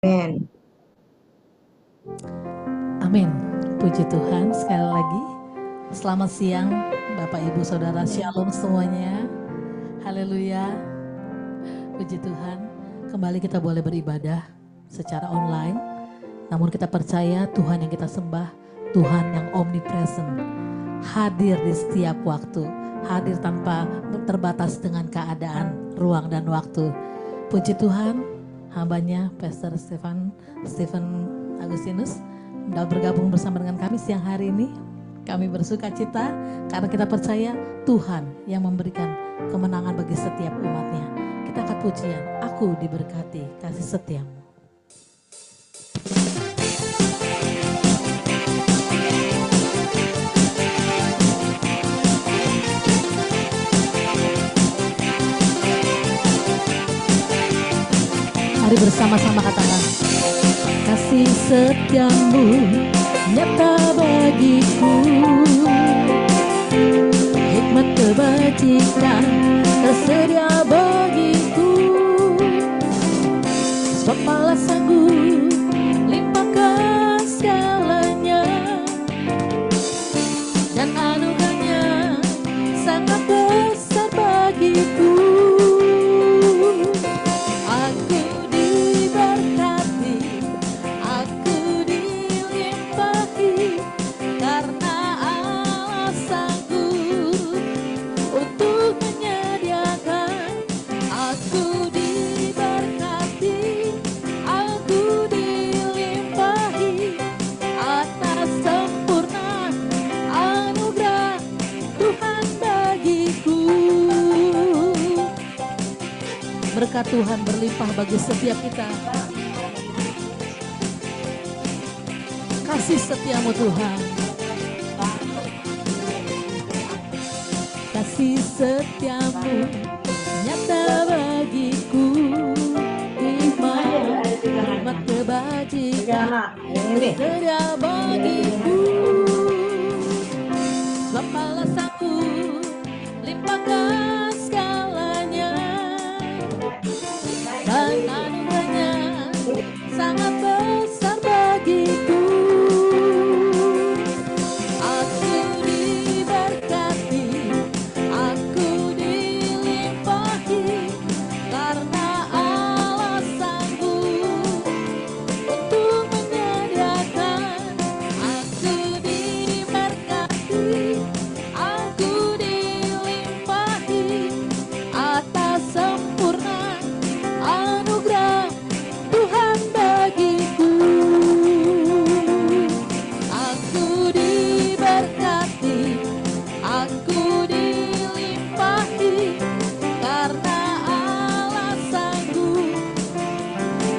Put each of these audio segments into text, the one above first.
Amin. Amin. Puji Tuhan sekali lagi. Selamat siang Bapak Ibu Saudara, Shalom semuanya. Haleluya. Puji Tuhan. Kembali kita boleh beribadah secara online. Namun kita percaya Tuhan yang kita sembah, Tuhan yang omnipresent, hadir di setiap waktu, hadir tanpa terbatas dengan keadaan, ruang dan waktu. Puji Tuhan, hambanya Pastor Stephen Agustinus sudah bergabung bersama dengan kami siang hari ini. Kami bersuka cita karena kita percaya Tuhan yang memberikan kemenangan bagi setiap umatnya. Kita angkat pujian, aku diberkati kasih setiamu. Mari bersama-sama katakan, kasih setiamu nyata bagiku, hikmat kebajikan tersedia bagiku, sebab Allah sanggup limpahkan segalanya, dan anugerahnya sangat besar bagiku. Berkat Tuhan berlimpah bagi setiap kita. Kasih setiamu Tuhan. Kasih setiamu nyata bagiku, hikmat kebajikan tersedia bagiku, sebab Allah sanggup limpahkan segalanya, dan anugerahnya sangat besar bagiku. Aku diberkati, aku dilimpahi, karena Allah sanggup untuk menyediakan. Aku diberkati, aku dilimpahi, atas sempurna anugerah Tuhan bagiku. Aku diberkati, aku dilimpahi, karena Allah sanggup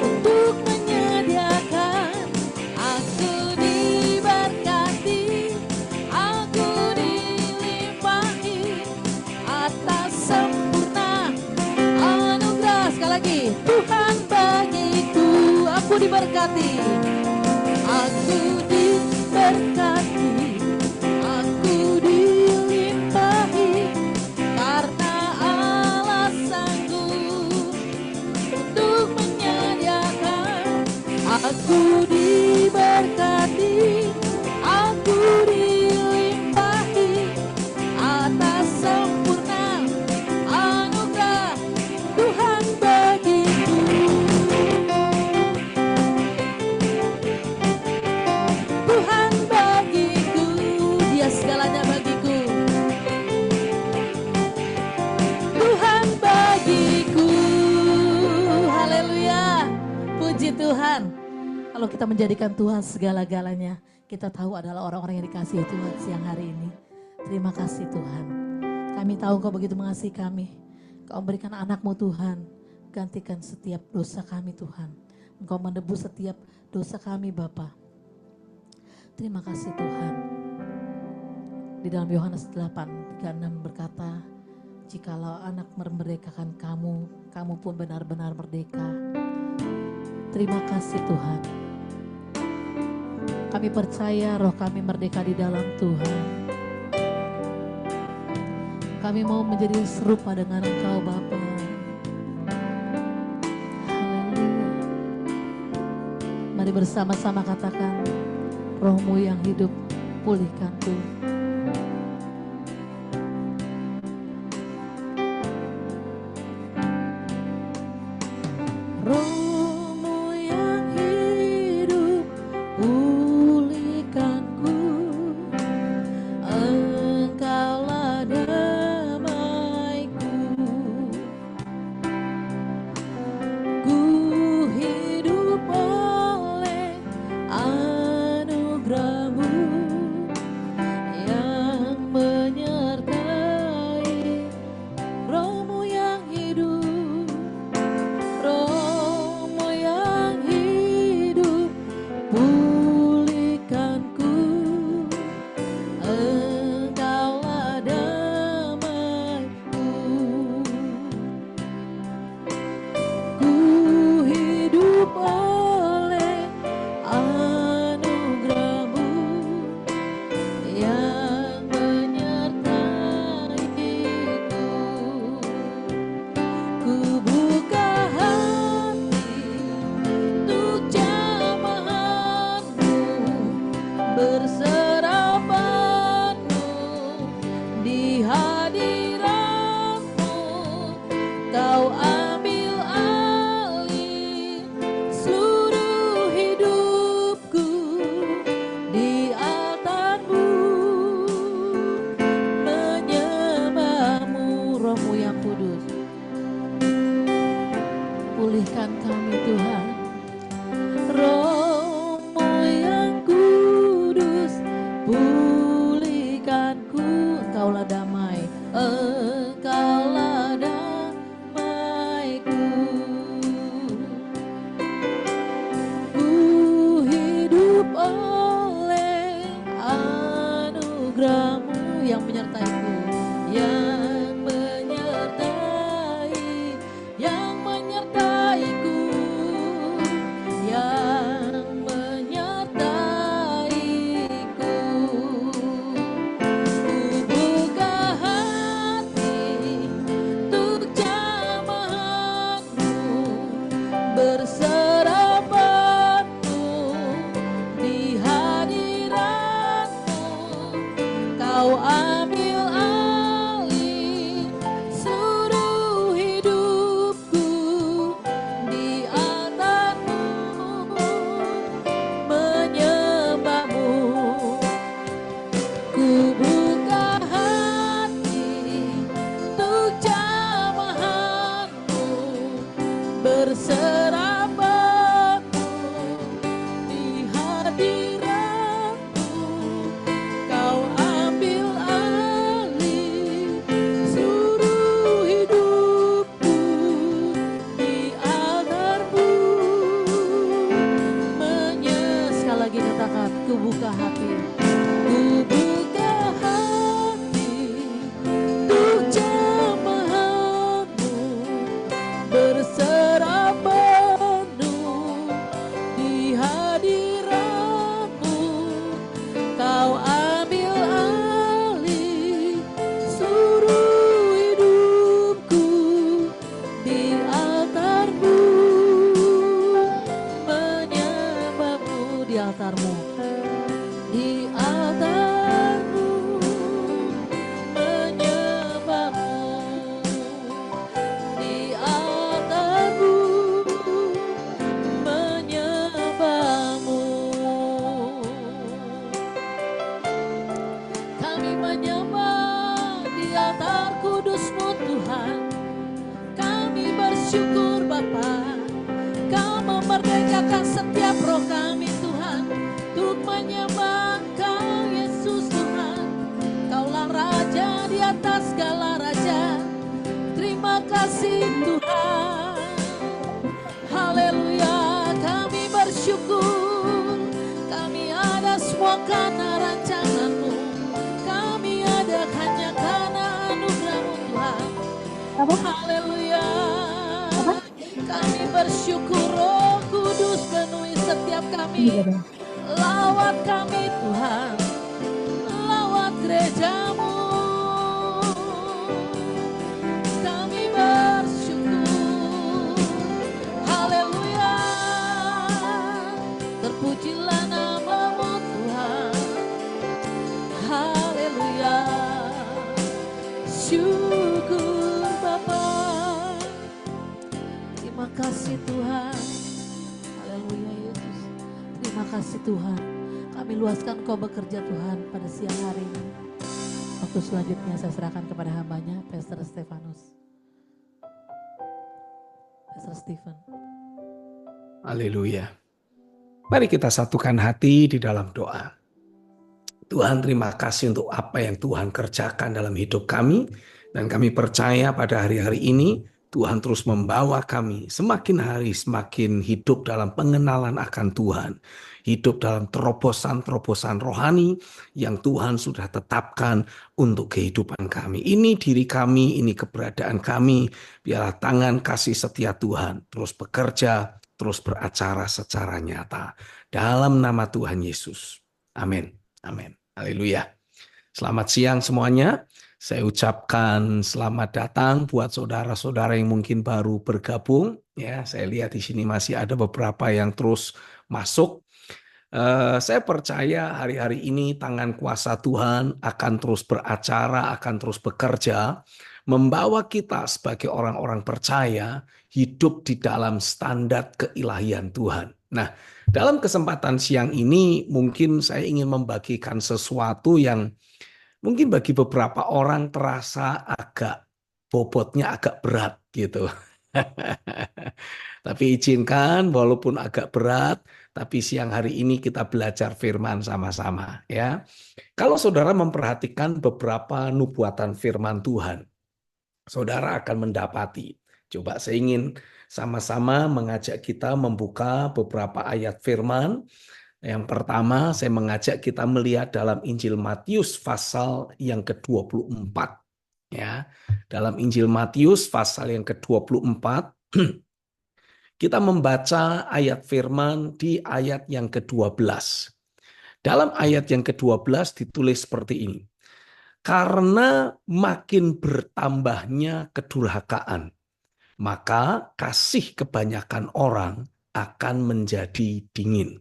untuk menyediakan. Aku diberkati, aku dilimpahi, atas sempurna anugerah. Sekali lagi, Tuhan bagiku. Aku diberkati, aku diberkati, aku dilimpahi, karena Allah sanggup untuk menyediakan. Aku diberkati, aku dilimpahi, atas sempurna anugerah Tuhan bagiku. Tuhan bagiku, Dia segalanya bagiku. Tuhan bagiku, haleluya, puji Tuhan. Kalau kita menjadikan Tuhan segala-galanya, kita tahu adalah orang-orang yang dikasihi Tuhan siang hari ini. Terima kasih Tuhan. Kami tahu Engkau begitu mengasihi kami. Engkau memberikan anak-Mu Tuhan. Gantikan setiap dosa kami Tuhan. Engkau menebus setiap dosa kami Bapa. Terima kasih Tuhan. Di dalam Yohanes 8:36 berkata, jikalau anak memerdekakan kamu, kamu pun benar-benar merdeka. Terima kasih Tuhan. Kami percaya roh kami merdeka di dalam Tuhan. Kami mau menjadi serupa dengan Engkau Bapa. Haleluya. Mari bersama-sama katakan, Roh-Mu yang hidup, pulihkanku. Roh-Mu yang hidup, pulihkanku. Engkaulah damaiku. Ku hidup oleh anugerah-Mu yang menyertai. Roh-Mu yang hidup, Roh-Mu yang hidup, pulihkanku. Engkaulah damaiku. Ku hidup oleh anugerah-Mu yang menyertaiku. Ku buka hati untuk jamahan-Mu, berserah penuh di hadirat-Mu. Kau ambil alih seluruh hidupku di altar-Mu, menyembah-Mu. Roh-Mu yang kudus, pulihkan kami Tuhan. Roh-Mu yang kudus, pulihkanku. Engkaulah damai, Engkaulah damaiku. Ku hidup oleh anugerah-Mu yang menyertaiku, yang menyertai, yang menyertaiku, yang menyertaiku. Ku buka hati untuk jamahan-Mu, berserah penuh di hadirat-Mu. Kau ambil alih seluruh hidupku di altar-Mu, menyembah-Mu. Ku buka hati untuk jamahan-Mu, berserah penuh di hadirat-Mu. Kau ambil alih seluruh hidupku di altar-Mu, sekali lagi katakan, ku buka hati. Ku buka hati untuk jamahan-Mu, berserah penuh di hadirat-Mu. Kau ambil alih seluruh hidupku di altar-Mu, menyembah-Mu di altar-Mu, di altar-Mu, menyembah-Mu di altar-Mu, menyembah-Mu. Kami menyembah di altar kudus-Mu Tuhan. Kami bersyukur Bapa, Kau memerdekakan setiap roh kami Tuhan, untuk menyembah Kau Yesus Tuhan. Kaulah Raja di atas segala raja. Terima kasih Tuhan. Haleluya, kami bersyukur. Kami ada semua karena rancangan-Mu. Kami ada hanya karena anugerah-Mu Tuhan. Haleluya. Kami bersyukur Roh Kudus penuhi setiap kami. Lawat kami Tuhan, lawat gereja-Mu. Kami bersyukur. Haleluya. kasih Tuhan. Kami luaskan Kau bekerja Tuhan pada siang hari ini. Waktu selanjutnya saya serahkan kepada hambanya, Pastor Stefanus. Pastor Stephen. Haleluya. Mari kita satukan hati di dalam doa. Tuhan, terima kasih untuk apa yang Tuhan kerjakan dalam hidup kami. Dan kami percaya pada hari-hari ini Tuhan terus membawa kami semakin hari semakin hidup dalam pengenalan akan Tuhan. Hidup dalam terobosan-terobosan rohani yang Tuhan sudah tetapkan untuk kehidupan kami. Ini diri kami, ini keberadaan kami. Biarlah tangan kasih setia Tuhan terus bekerja, terus beracara secara nyata. Dalam nama Tuhan Yesus. Amin. Amin. Haleluya. Selamat siang semuanya. Saya ucapkan selamat datang buat saudara-saudara yang mungkin baru bergabung. Ya, saya lihat di sini masih ada beberapa yang terus masuk. Saya percaya hari-hari ini tangan kuasa Tuhan akan terus beracara, akan terus bekerja, membawa kita sebagai orang-orang percaya hidup di dalam standar keilahian Tuhan. Nah, dalam kesempatan siang ini mungkin saya ingin membagikan sesuatu yang mungkin bagi beberapa orang terasa agak bobotnya agak berat gitu. Tapi izinkan walaupun agak berat, tapi siang hari ini kita belajar firman sama-sama ya. Kalau saudara memperhatikan beberapa nubuatan firman Tuhan, saudara akan mendapati. Coba saya ingin sama-sama mengajak kita membuka beberapa ayat firman. Yang pertama, saya mengajak kita melihat dalam Injil Matius pasal yang ke-24. Ya, dalam Injil Matius pasal yang ke-24, kita membaca ayat firman di ayat yang ke-12. Dalam ayat yang ke-12 ditulis seperti ini. Karena makin bertambahnya kedurhakaan, maka kasih kebanyakan orang akan menjadi dingin.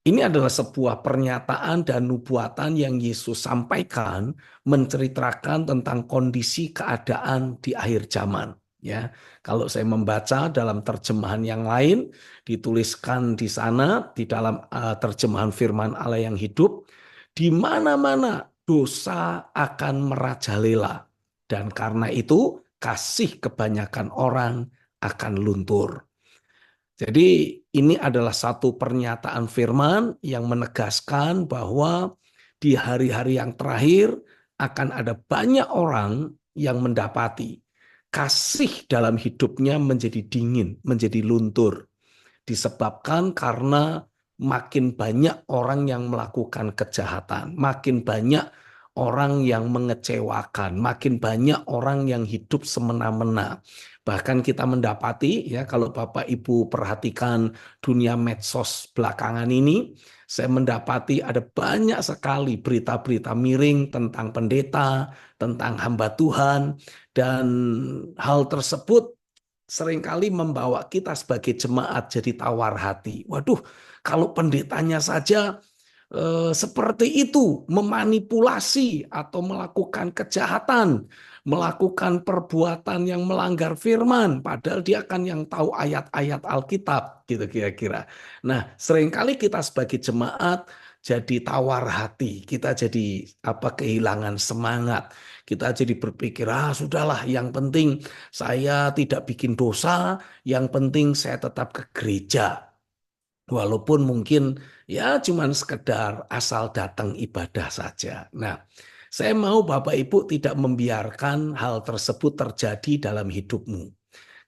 Ini adalah sebuah pernyataan dan nubuatan yang Yesus sampaikan menceritakan tentang kondisi keadaan di akhir zaman. Ya, kalau saya membaca dalam terjemahan yang lain, dituliskan di sana di dalam terjemahan Firman Allah yang hidup, di mana-mana dosa akan merajalela, dan karena itu kasih kebanyakan orang akan luntur. Jadi ini adalah satu pernyataan firman yang menegaskan bahwa di hari-hari yang terakhir akan ada banyak orang yang mendapati kasih dalam hidupnya menjadi dingin, menjadi luntur. Disebabkan karena makin banyak orang yang melakukan kejahatan, makin banyak orang yang mengecewakan, makin banyak orang yang hidup semena-mena. Bahkan kita mendapati, ya, kalau Bapak Ibu perhatikan dunia medsos belakangan ini, saya mendapati ada banyak sekali berita-berita miring tentang pendeta, tentang hamba Tuhan, dan hal tersebut seringkali membawa kita sebagai jemaat jadi tawar hati. Waduh, kalau pendetanya saja seperti itu, memanipulasi atau melakukan kejahatan, melakukan perbuatan yang melanggar firman, padahal dia kan yang tahu ayat-ayat Alkitab, gitu kira-kira. Nah, seringkali kita sebagai jemaat jadi tawar hati, kita jadi kehilangan semangat, kita jadi berpikir, sudahlah, yang penting saya tidak bikin dosa, yang penting saya tetap ke gereja. Walaupun mungkin ya cuman sekedar asal datang ibadah saja. Nah, saya mau Bapak Ibu tidak membiarkan hal tersebut terjadi dalam hidupmu.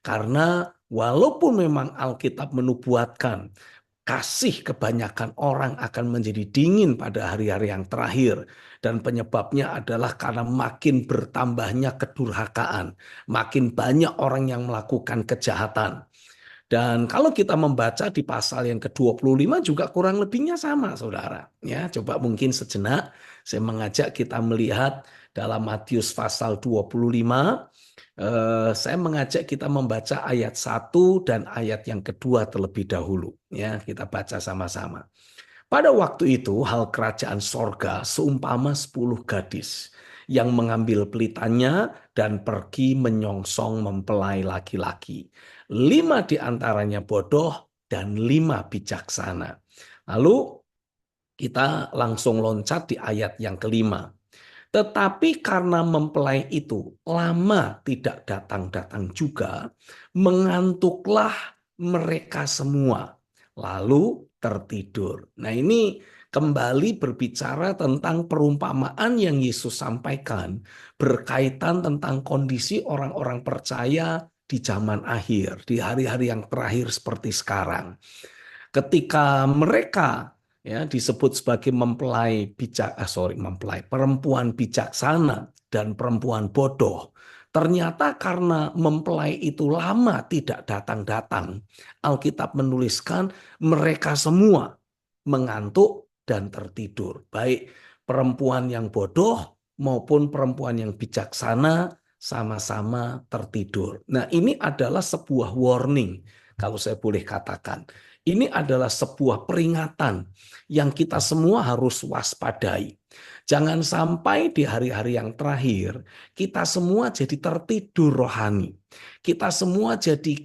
Karena walaupun memang Alkitab menubuatkan kasih kebanyakan orang akan menjadi dingin pada hari-hari yang terakhir. Dan penyebabnya adalah karena makin bertambahnya kedurhakaan. Makin banyak orang yang melakukan kejahatan. Dan kalau kita membaca di pasal yang ke-25 juga kurang lebihnya sama, saudara. Ya, coba mungkin sejenak saya mengajak kita melihat dalam Matius pasal 25. Saya mengajak kita membaca ayat 1 dan ayat yang kedua terlebih dahulu. Ya, kita baca sama-sama. Pada waktu itu hal kerajaan sorga seumpama 10 gadis yang mengambil pelitanya dan pergi menyongsong mempelai laki-laki. 5 di antaranya bodoh dan 5 bijaksana. Lalu kita langsung loncat di ayat yang kelima. Tetapi karena mempelai itu lama tidak datang-datang juga, mengantuklah mereka semua, lalu tertidur. Nah, ini kembali berbicara tentang perumpamaan yang Yesus sampaikan berkaitan tentang kondisi orang-orang percaya di zaman akhir, di hari-hari yang terakhir seperti sekarang. Ketika mereka disebut sebagai perempuan bijaksana dan perempuan bodoh. Ternyata karena mempelai itu lama tidak datang-datang, Alkitab menuliskan mereka semua mengantuk dan tertidur. Baik perempuan yang bodoh maupun perempuan yang bijaksana sama-sama tertidur. Nah, ini adalah sebuah warning, kalau saya boleh katakan. Ini adalah sebuah peringatan yang kita semua harus waspadai. Jangan sampai di hari-hari yang terakhir kita semua jadi tertidur rohani. Kita semua jadi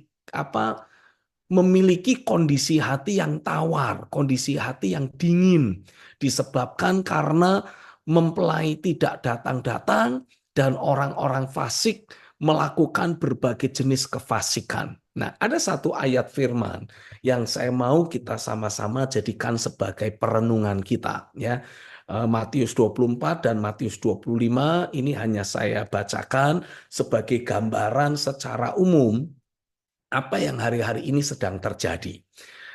memiliki kondisi hati yang tawar, kondisi hati yang dingin disebabkan karena mempelai tidak datang-datang dan orang-orang fasik melakukan berbagai jenis kefasikan. Nah, ada satu ayat firman yang saya mau kita sama-sama jadikan sebagai perenungan kita, ya. Matius 24 dan Matius 25 ini hanya saya bacakan sebagai gambaran secara umum apa yang hari-hari ini sedang terjadi.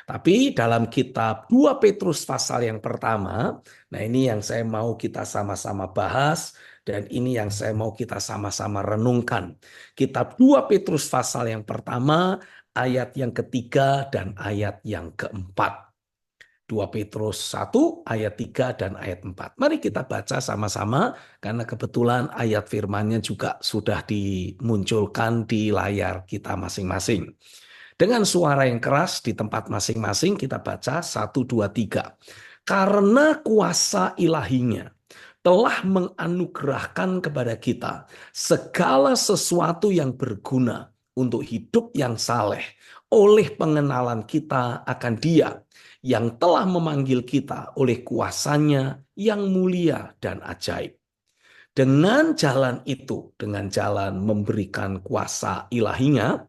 Tapi dalam kitab 2 Petrus pasal yang pertama, nah ini yang saya mau kita sama-sama bahas dan ini yang saya mau kita sama-sama renungkan. Kitab 2 Petrus pasal yang pertama, ayat yang ketiga dan ayat yang keempat. 2 Petrus 1 ayat 3 dan ayat 4. Mari kita baca sama-sama karena kebetulan ayat firman-Nya juga sudah dimunculkan di layar kita masing-masing. Dengan suara yang keras di tempat masing-masing kita baca 1, 2, 3. Karena kuasa ilahinya telah menganugerahkan kepada kita segala sesuatu yang berguna untuk hidup yang saleh oleh pengenalan kita akan Dia yang telah memanggil kita oleh kuasanya yang mulia dan ajaib. Dengan jalan itu, dengan jalan memberikan kuasa ilahinya,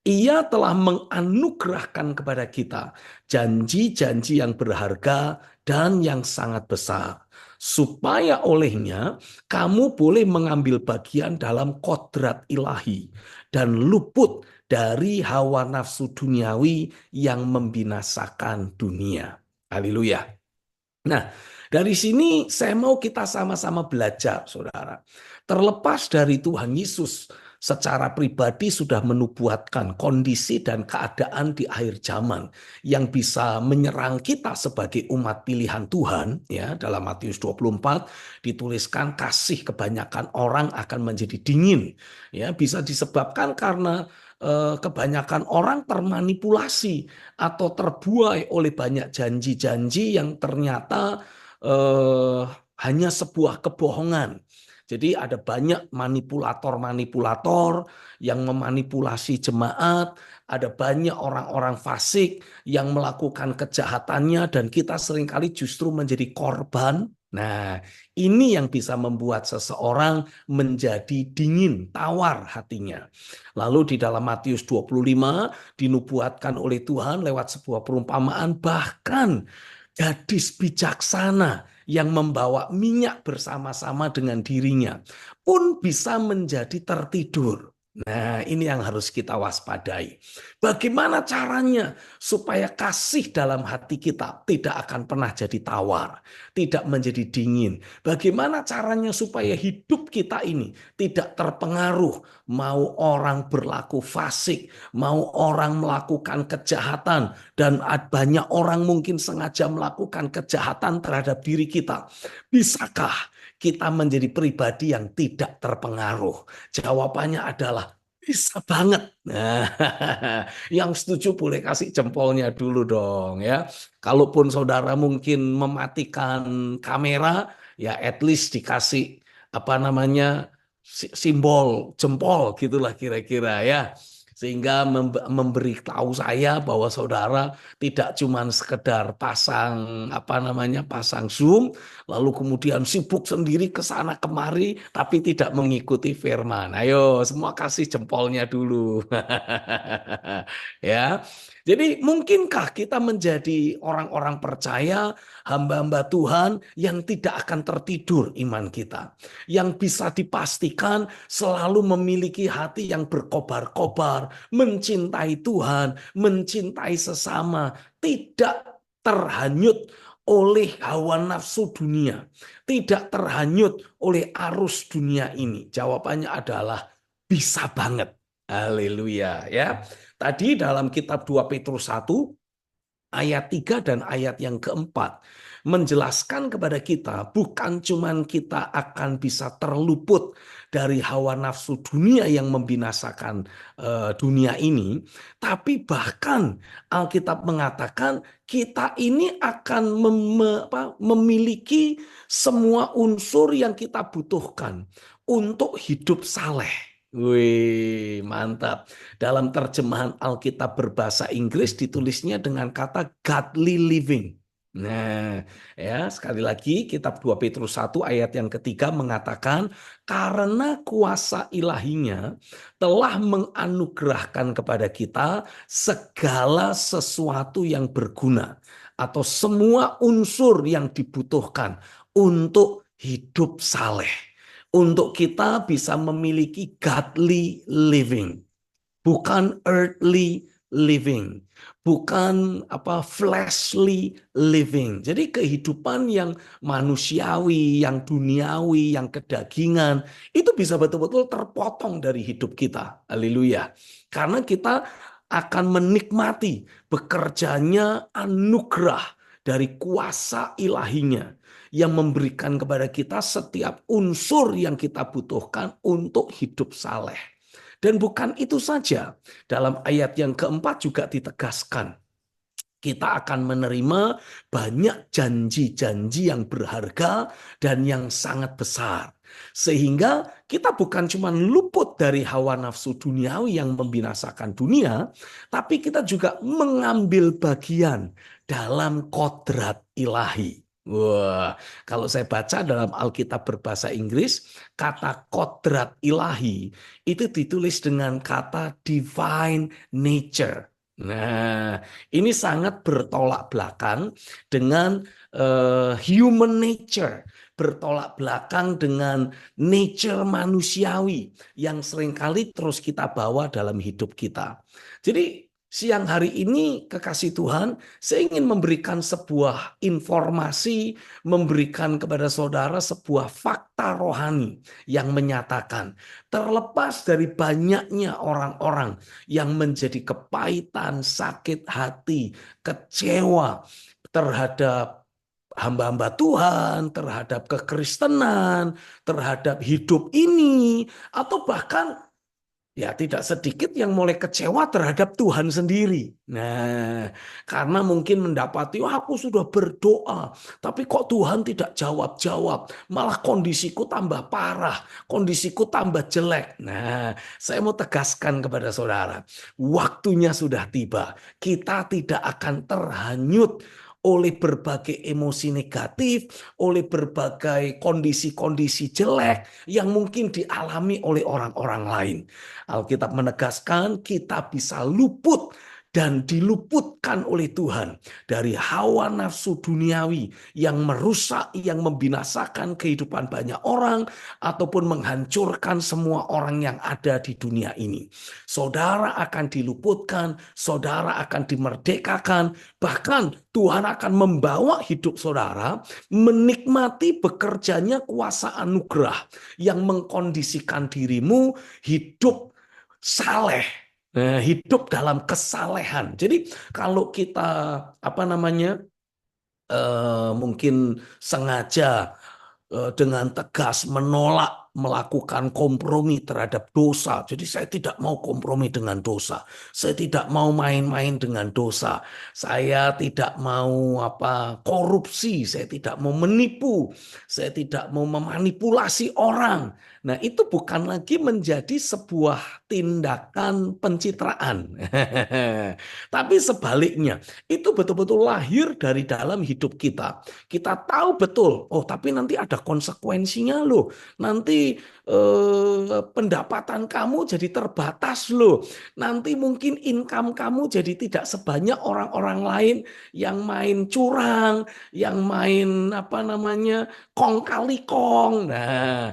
Ia telah menganugerahkan kepada kita janji-janji yang berharga dan yang sangat besar, supaya olehnya kamu boleh mengambil bagian dalam kodrat ilahi dan luput dari hawa nafsu duniawi yang membinasakan dunia. Haleluya. Nah, dari sini saya mau kita sama-sama belajar, saudara. Terlepas dari Tuhan Yesus secara pribadi sudah menubuatkan kondisi dan keadaan di akhir zaman yang bisa menyerang kita sebagai umat pilihan Tuhan, ya. Dalam Matius 24 dituliskan kasih kebanyakan orang akan menjadi dingin, ya, bisa disebabkan karena kebanyakan orang termanipulasi atau terbuai oleh banyak janji-janji yang ternyata hanya sebuah kebohongan. Jadi ada banyak manipulator-manipulator yang memanipulasi jemaat, ada banyak orang-orang fasik yang melakukan kejahatannya dan kita seringkali justru menjadi korban. Nah, ini yang bisa membuat seseorang menjadi dingin, tawar hatinya. Lalu di dalam Matius 25 dinubuatkan oleh Tuhan lewat sebuah perumpamaan, bahkan gadis bijaksana yang membawa minyak bersama-sama dengan dirinya pun bisa menjadi tertidur. Nah, ini yang harus kita waspadai. Bagaimana caranya supaya kasih dalam hati kita tidak akan pernah jadi tawar, tidak menjadi dingin? Bagaimana caranya supaya hidup kita ini tidak terpengaruh mau orang berlaku fasik, mau orang melakukan kejahatan, dan banyak orang mungkin sengaja melakukan kejahatan terhadap diri kita. Bisakah kita menjadi pribadi yang tidak terpengaruh? Jawabannya adalah bisa banget. Nah, yang setuju boleh kasih jempolnya dulu dong ya. Kalaupun saudara mungkin mematikan kamera, ya at least dikasih simbol jempol gitulah kira-kira ya. sehingga memberi tahu saya bahwa saudara tidak cuma sekedar pasang pasang Zoom lalu kemudian sibuk sendiri ke sana kemari tapi tidak mengikuti firman. Ayo semua kasih jempolnya dulu. Ya. Jadi mungkinkah kita menjadi orang-orang percaya, hamba-hamba Tuhan yang tidak akan tertidur iman kita, yang bisa dipastikan selalu memiliki hati yang berkobar-kobar, mencintai Tuhan, mencintai sesama, tidak terhanyut oleh hawa nafsu dunia, tidak terhanyut oleh arus dunia ini? Jawabannya adalah bisa banget. Haleluya ya. Tadi dalam kitab 2 Petrus 1 ayat 3 dan ayat yang keempat menjelaskan kepada kita bukan cuman kita akan bisa terluput dari hawa nafsu dunia yang membinasakan dunia ini, tapi bahkan Alkitab mengatakan kita ini akan memiliki semua unsur yang kita butuhkan untuk hidup saleh. Wih, mantap. Dalam terjemahan Alkitab berbahasa Inggris ditulisnya dengan kata godly living. Nah, ya sekali lagi kitab 2 Petrus 1 ayat yang ketiga mengatakan karena kuasa ilahinya telah menganugerahkan kepada kita segala sesuatu yang berguna atau semua unsur yang dibutuhkan untuk hidup saleh. Untuk kita bisa memiliki godly living, bukan earthly living, bukan fleshly living. Jadi kehidupan yang manusiawi, yang duniawi, yang kedagingan itu bisa betul-betul terpotong dari hidup kita. Haleluya. Karena kita akan menikmati bekerjanya anugerah dari kuasa ilahinya yang memberikan kepada kita setiap unsur yang kita butuhkan untuk hidup saleh. Dan bukan itu saja, dalam ayat yang keempat juga ditegaskan, kita akan menerima banyak janji-janji yang berharga dan yang sangat besar. Sehingga kita bukan cuma luput dari hawa nafsu duniawi yang membinasakan dunia, tapi kita juga mengambil bagian dalam kodrat ilahi. Wah, kalau saya baca dalam Alkitab berbahasa Inggris, kata kodrat ilahi itu ditulis dengan kata divine nature. Nah, ini sangat bertolak belakang dengan human nature, bertolak belakang dengan nature manusiawi yang seringkali terus kita bawa dalam hidup kita. Jadi siang hari ini kekasih Tuhan, saya ingin memberikan sebuah informasi, memberikan kepada saudara sebuah fakta rohani yang menyatakan terlepas dari banyaknya orang-orang yang menjadi kepahitan, sakit hati, kecewa terhadap hamba-hamba Tuhan, terhadap kekristenan, terhadap hidup ini, atau bahkan ya tidak sedikit yang mulai kecewa terhadap Tuhan sendiri. Nah, karena mungkin mendapati, aku sudah berdoa, tapi kok Tuhan tidak jawab-jawab. Malah kondisiku tambah parah, kondisiku tambah jelek. Nah, saya mau tegaskan kepada saudara, waktunya sudah tiba. Kita tidak akan terhanyut oleh berbagai emosi negatif, oleh berbagai kondisi-kondisi jelek yang mungkin dialami oleh orang-orang lain. Alkitab menegaskan kita bisa luput dan diluputkan oleh Tuhan dari hawa nafsu duniawi yang merusak, yang membinasakan kehidupan banyak orang ataupun menghancurkan semua orang yang ada di dunia ini. Saudara akan diluputkan, saudara akan dimerdekakan, bahkan Tuhan akan membawa hidup saudara menikmati bekerjanya kuasa anugerah yang mengkondisikan dirimu hidup saleh, hidup dalam kesalehan. Jadi kalau kita mungkin sengaja dengan tegas menolak melakukan kompromi terhadap dosa. Jadi saya tidak mau kompromi dengan dosa. Saya tidak mau main-main dengan dosa. Saya tidak mau korupsi, saya tidak mau menipu, saya tidak mau memanipulasi orang. Nah, itu bukan lagi menjadi sebuah tindakan pencitraan. Tapi sebaliknya, itu betul-betul lahir dari dalam hidup kita. Kita tahu betul, oh tapi nanti ada konsekuensinya loh. Nanti pendapatan kamu jadi terbatas loh. Nanti mungkin income kamu jadi tidak sebanyak orang-orang lain yang main curang, yang main kong kali kong. Nah,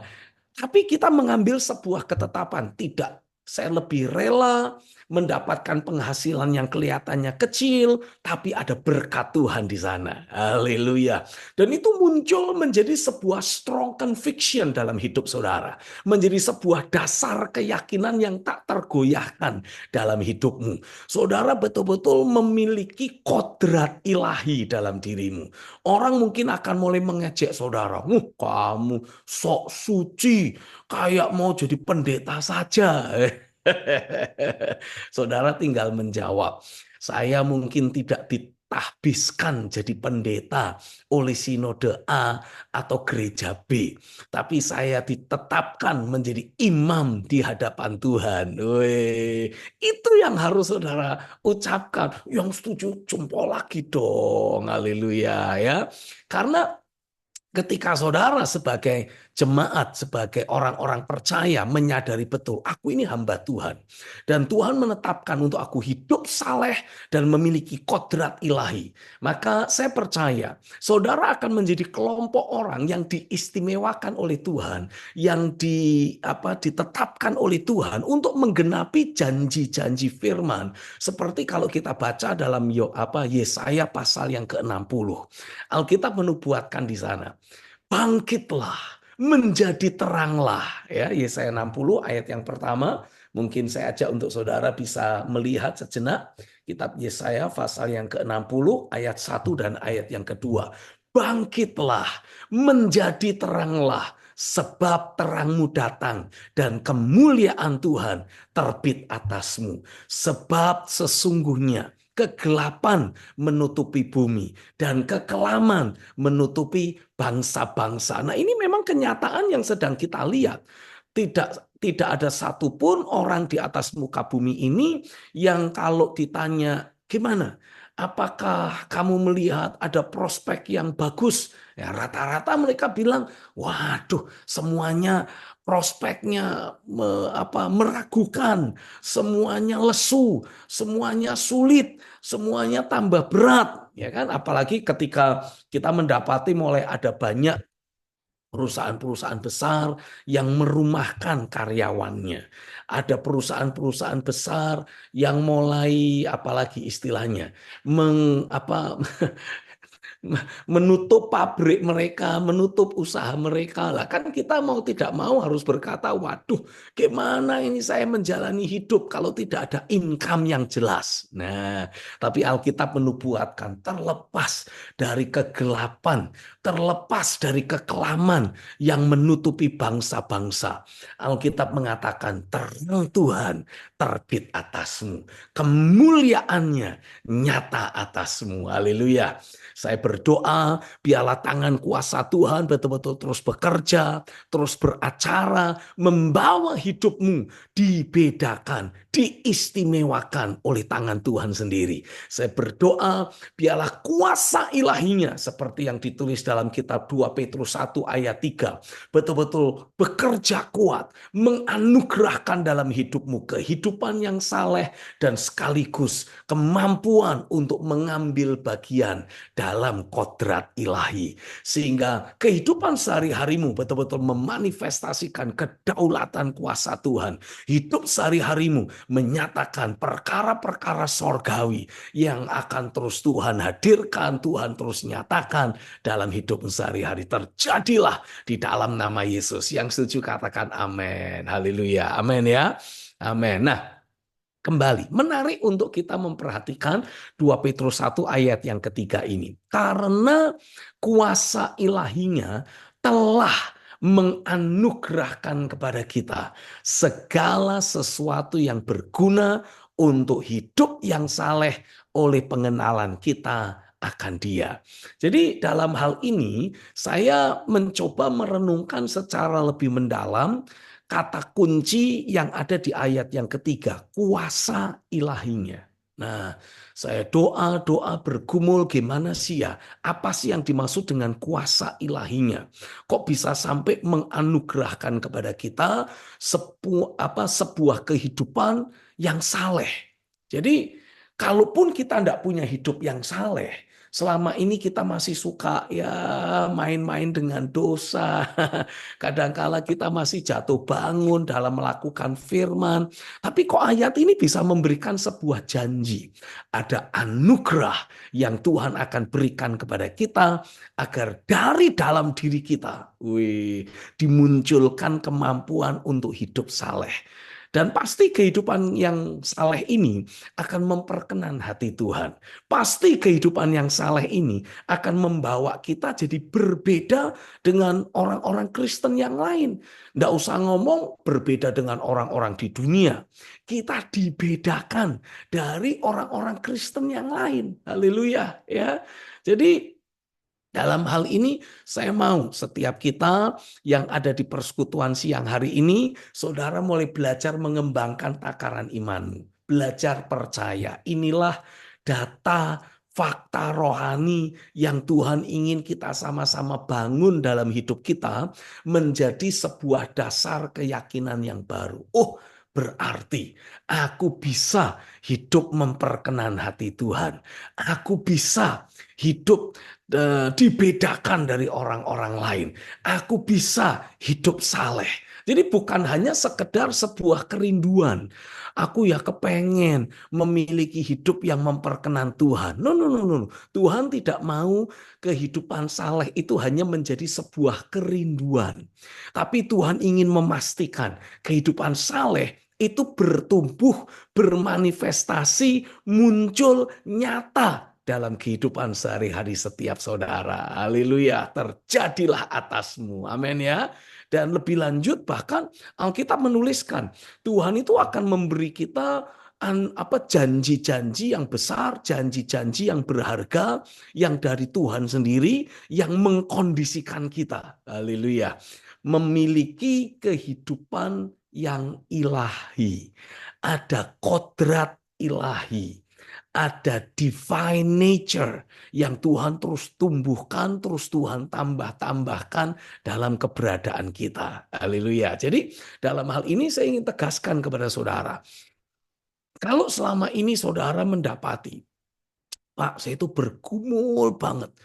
tapi kita mengambil sebuah ketetapan, tidak. Saya lebih rela mendapatkan penghasilan yang kelihatannya kecil, tapi ada berkat Tuhan di sana. Haleluya. Dan itu muncul menjadi sebuah strong conviction dalam hidup saudara. Menjadi sebuah dasar keyakinan yang tak tergoyahkan dalam hidupmu. Saudara betul-betul memiliki kodrat ilahi dalam dirimu. Orang mungkin akan mulai mengejek saudara. Kamu sok suci, kayak mau jadi pendeta saja. Saudara tinggal menjawab, saya mungkin tidak ditahbiskan jadi pendeta oleh sinode A atau gereja B, tapi saya ditetapkan menjadi imam di hadapan Tuhan. Weh, itu yang harus saudara ucapkan. Yang setuju jempol lagi dong, haleluya ya. Karena ketika saudara sebagai jemaat, sebagai orang-orang percaya menyadari betul, aku ini hamba Tuhan. Dan Tuhan menetapkan untuk aku hidup saleh dan memiliki kodrat ilahi. Maka saya percaya, saudara akan menjadi kelompok orang yang diistimewakan oleh Tuhan, yang ditetapkan oleh Tuhan untuk menggenapi janji-janji firman. Seperti kalau kita baca dalam Yesaya pasal yang ke-60. Alkitab menubuatkan di sana, bangkitlah, menjadi teranglah. Ya, Yesaya 60 ayat yang pertama, mungkin saya ajak untuk saudara bisa melihat sejenak kitab Yesaya pasal yang ke-60 ayat 1 dan ayat yang kedua. Bangkitlah, menjadi teranglah, sebab terangmu datang dan kemuliaan Tuhan terbit atasmu. Sebab sesungguhnya kegelapan menutupi bumi dan kekelaman menutupi bangsa-bangsa. Nah, ini memang kenyataan yang sedang kita lihat. Tidak ada satupun orang di atas muka bumi ini yang kalau ditanya gimana, apakah kamu melihat ada prospek yang bagus? Ya, rata-rata mereka bilang, waduh, semuanya prospeknya meragukan, semuanya lesu, semuanya sulit, semuanya tambah berat, ya kan? Apalagi ketika kita mendapati mulai ada banyak perusahaan-perusahaan besar yang merumahkan karyawannya. Ada perusahaan-perusahaan besar yang mulai apalagi istilahnya menutup pabrik mereka, menutup usaha mereka. Lah kan kita mau tidak mau harus berkata, waduh, gimana ini saya menjalani hidup kalau tidak ada income yang jelas. Nah, tapi Alkitab menubuatkan terlepas dari kegelapan, terlepas dari kekelaman yang menutupi bangsa-bangsa. Alkitab mengatakan terang Tuhan terbit atasmu, kemuliaannya nyata atasmu. Haleluya. Saya berdoa, biarlah tangan kuasa Tuhan betul-betul terus bekerja, terus beracara, membawa hidupmu dibedakan, diistimewakan oleh tangan Tuhan sendiri. Saya berdoa, biarlah kuasa ilahinya, seperti yang ditulis dalam kitab 2 Petrus 1 ayat 3, betul-betul bekerja kuat, menganugerahkan dalam hidupmu kehidupan yang saleh dan sekaligus kemampuan untuk mengambil bagian dalam kodrat ilahi. Sehingga kehidupan sehari-harimu betul-betul memanifestasikan kedaulatan kuasa Tuhan. Hidup sehari-harimu menyatakan perkara-perkara sorgawi yang akan terus Tuhan hadirkan, Tuhan terus nyatakan dalam hidup sehari-hari. Terjadilah di dalam nama Yesus. Yang setuju katakan amin. Haleluya. Amin ya. Amin. Nah, kembali, menarik untuk kita memperhatikan 2 Petrus 1 ayat yang ketiga ini. Karena kuasa ilahinya telah menganugerahkan kepada kita segala sesuatu yang berguna untuk hidup yang saleh oleh pengenalan kita akan Dia. Jadi dalam hal ini saya mencoba merenungkan secara lebih mendalam kata kunci yang ada di ayat yang ketiga, kuasa ilahinya. Nah, saya doa bergumul, gimana sih ya? Apa sih yang dimaksud dengan kuasa ilahinya? Kok bisa sampai menganugerahkan kepada kita sebuah kehidupan yang saleh? Jadi, kalaupun kita tidak punya hidup yang saleh, selama ini kita masih suka ya main-main dengan dosa. Kadangkala kita masih jatuh bangun dalam melakukan firman. Tapi kok ayat ini bisa memberikan sebuah janji. Ada anugerah yang Tuhan akan berikan kepada kita agar dari dalam diri kita dimunculkan kemampuan untuk hidup saleh. Dan pasti kehidupan yang saleh ini akan memperkenan hati Tuhan. Pasti kehidupan yang saleh ini akan membawa kita jadi berbeda dengan orang-orang Kristen yang lain. Nggak usah ngomong berbeda dengan orang-orang di dunia. Kita dibedakan dari orang-orang Kristen yang lain. Haleluya, ya. Jadi dalam hal ini saya mau setiap kita yang ada di persekutuan siang hari ini, saudara mulai belajar mengembangkan takaran imanmu. Belajar percaya. Inilah data fakta rohani yang Tuhan ingin kita sama-sama bangun dalam hidup kita menjadi sebuah dasar keyakinan yang baru. Oh, berarti aku bisa hidup memperkenan hati Tuhan. Aku bisa hidup dibedakan dari orang-orang lain. Aku bisa hidup saleh. Jadi bukan hanya sekedar sebuah kerinduan. Aku ya kepengen memiliki hidup yang memperkenan Tuhan. No, no, no, no. Tuhan tidak mau kehidupan saleh itu hanya menjadi sebuah kerinduan. Tapi Tuhan ingin memastikan kehidupan saleh itu bertumbuh, bermanifestasi, muncul nyata dalam kehidupan sehari-hari setiap saudara. Haleluya, terjadilah atasmu. Amin ya. Dan lebih lanjut bahkan Alkitab menuliskan Tuhan itu akan memberi kita janji-janji yang besar, janji-janji yang berharga yang dari Tuhan sendiri yang mengkondisikan kita. Haleluya. Memiliki kehidupan yang ilahi. Ada kodrat ilahi. Ada divine nature yang Tuhan terus tumbuhkan, terus Tuhan tambah-tambahkan dalam keberadaan kita. Haleluya. Jadi dalam hal ini saya ingin tegaskan kepada saudara. Kalau selama ini saudara mendapati, Pak, saya itu bergumul banget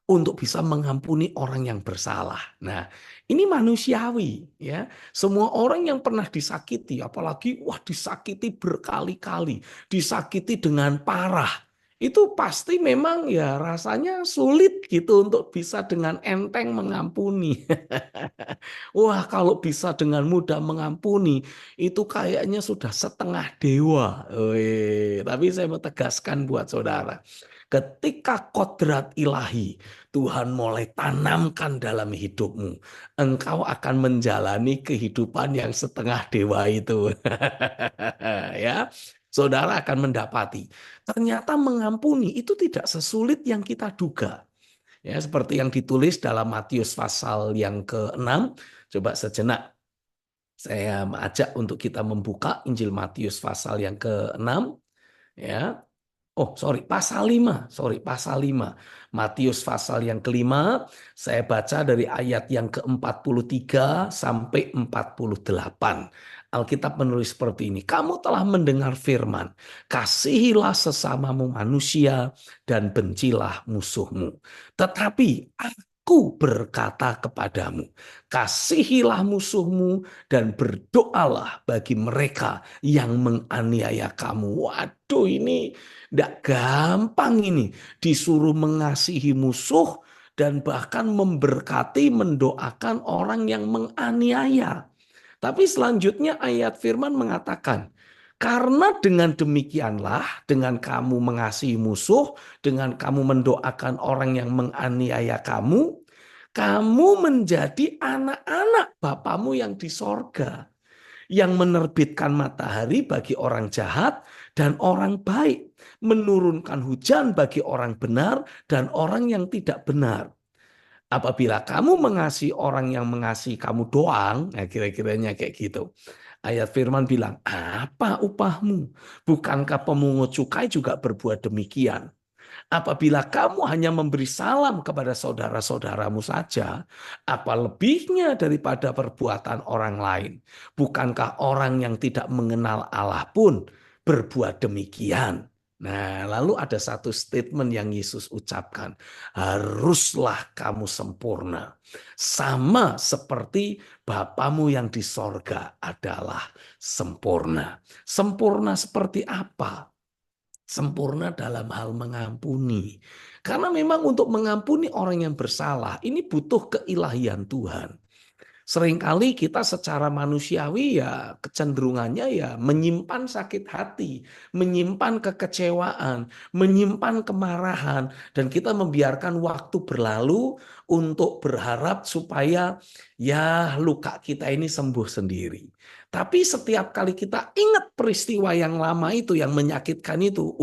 untuk bisa mengampuni orang yang bersalah. Nah, ini manusiawi ya. Semua orang yang pernah disakiti, apalagi disakiti berkali-kali, disakiti dengan parah. Itu pasti memang ya rasanya sulit gitu untuk bisa dengan enteng mengampuni. Wah, kalau bisa dengan mudah mengampuni, itu kayaknya sudah setengah dewa. Tapi saya mau tegaskan buat saudara. Ketika kodrat ilahi Tuhan mulai tanamkan dalam hidupmu, engkau akan menjalani kehidupan yang setengah dewa itu. Ya, saudara akan mendapati ternyata mengampuni itu tidak sesulit yang kita duga. Ya, seperti yang ditulis dalam Matius pasal yang ke-6. Coba sejenak saya ajak untuk kita membuka Injil Matius pasal yang ke-6 ya. Oh, pasal 5. Pasal 5. Matius pasal yang kelima, saya baca dari ayat yang ke-43 sampai 48. Alkitab menulis seperti ini. Kamu telah mendengar firman, kasihilah sesamamu manusia dan bencilah musuhmu. Tetapi aku berkata kepadamu, kasihilah musuhmu dan berdoalah bagi mereka yang menganiaya kamu. Waduh, ini tidak gampang ini. Disuruh mengasihi musuh dan bahkan memberkati, mendoakan orang yang menganiaya. Tapi selanjutnya ayat firman mengatakan, karena dengan demikianlah, dengan kamu mengasihi musuh, dengan kamu mendoakan orang yang menganiaya kamu, Kamu menjadi anak-anak Bapamu yang di sorga, yang menerbitkan matahari bagi orang jahat dan orang baik, menurunkan hujan bagi orang benar dan orang yang tidak benar. Apabila kamu mengasihi orang yang mengasihi kamu doang, ya kira-kiranya kayak gitu. Ayat firman bilang, apa upahmu? Bukankah pemungut cukai juga berbuat demikian? Apabila kamu hanya memberi salam kepada saudara-saudaramu saja, apa lebihnya daripada perbuatan orang lain? Bukankah orang yang tidak mengenal Allah pun berbuat demikian? Nah, lalu ada satu statement yang Yesus ucapkan, haruslah kamu sempurna, sama seperti Bapamu yang di sorga adalah sempurna. Sempurna seperti apa? Sempurna dalam hal mengampuni. Karena memang untuk mengampuni orang yang bersalah, ini butuh keilahian Tuhan. Seringkali kita secara manusiawi ya kecenderungannya ya menyimpan sakit hati, menyimpan kekecewaan, menyimpan kemarahan, dan kita membiarkan waktu berlalu untuk berharap supaya ya luka kita ini sembuh sendiri. Tapi setiap kali kita ingat peristiwa yang lama itu yang menyakitkan itu,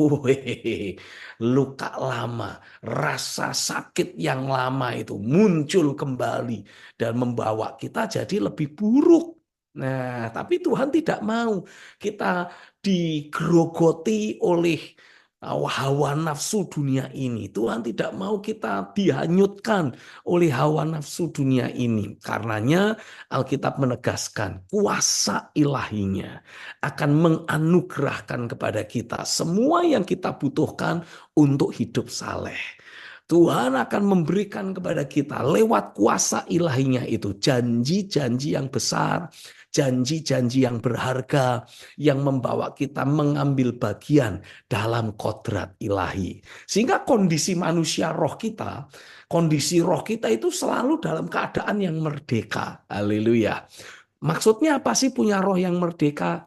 luka lama, rasa sakit yang lama itu muncul kembali dan membawa kita jadi lebih buruk. Nah, tapi Tuhan tidak mau kita digerogoti oleh hawa nafsu dunia ini. Tuhan tidak mau kita dihanyutkan oleh hawa nafsu dunia ini. Karenanya Alkitab menegaskan kuasa ilahinya akan menganugerahkan kepada kita semua yang kita butuhkan untuk hidup saleh. Tuhan akan memberikan kepada kita lewat kuasa ilahinya itu janji-janji yang besar, janji-janji yang berharga yang membawa kita mengambil bagian dalam kodrat ilahi. Sehingga kondisi manusia roh kita, kondisi roh kita itu selalu dalam keadaan yang merdeka. Haleluya. Maksudnya apa sih punya roh yang merdeka?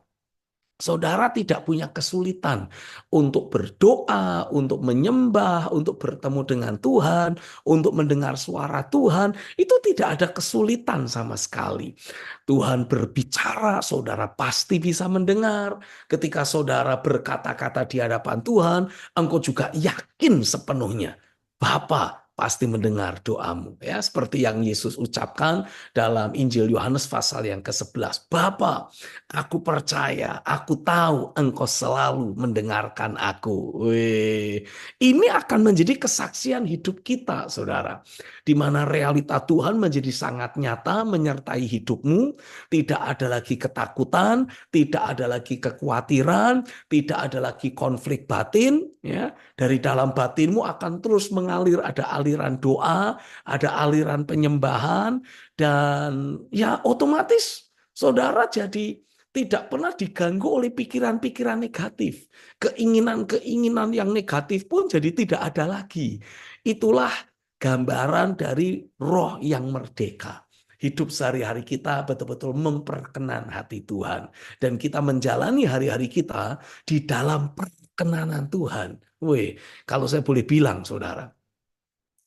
Saudara tidak punya kesulitan untuk berdoa, untuk menyembah, untuk bertemu dengan Tuhan, untuk mendengar suara Tuhan. Itu tidak ada kesulitan sama sekali. Tuhan berbicara, saudara pasti bisa mendengar. Ketika saudara berkata-kata di hadapan Tuhan, engkau juga yakin sepenuhnya Bapa pasti mendengar doamu. Ya, seperti yang Yesus ucapkan dalam Injil Yohanes pasal yang ke-11. Bapa, aku percaya, aku tahu engkau selalu mendengarkan aku. Wih, ini akan menjadi kesaksian hidup kita, saudara. Di mana realita Tuhan menjadi sangat nyata menyertai hidupmu. Tidak ada lagi ketakutan, tidak ada lagi kekhawatiran, tidak ada lagi konflik batin. Ya, dari dalam batinmu akan terus mengalir, ada aliran doa, ada aliran penyembahan, dan ya otomatis saudara jadi tidak pernah diganggu oleh pikiran-pikiran negatif. Keinginan-keinginan yang negatif pun jadi tidak ada lagi. Itulah gambaran dari roh yang merdeka. Hidup sehari-hari kita betul-betul memperkenan hati Tuhan. Dan kita menjalani hari-hari kita di dalam perkenanan Tuhan. Weh, kalau saya boleh bilang, saudara,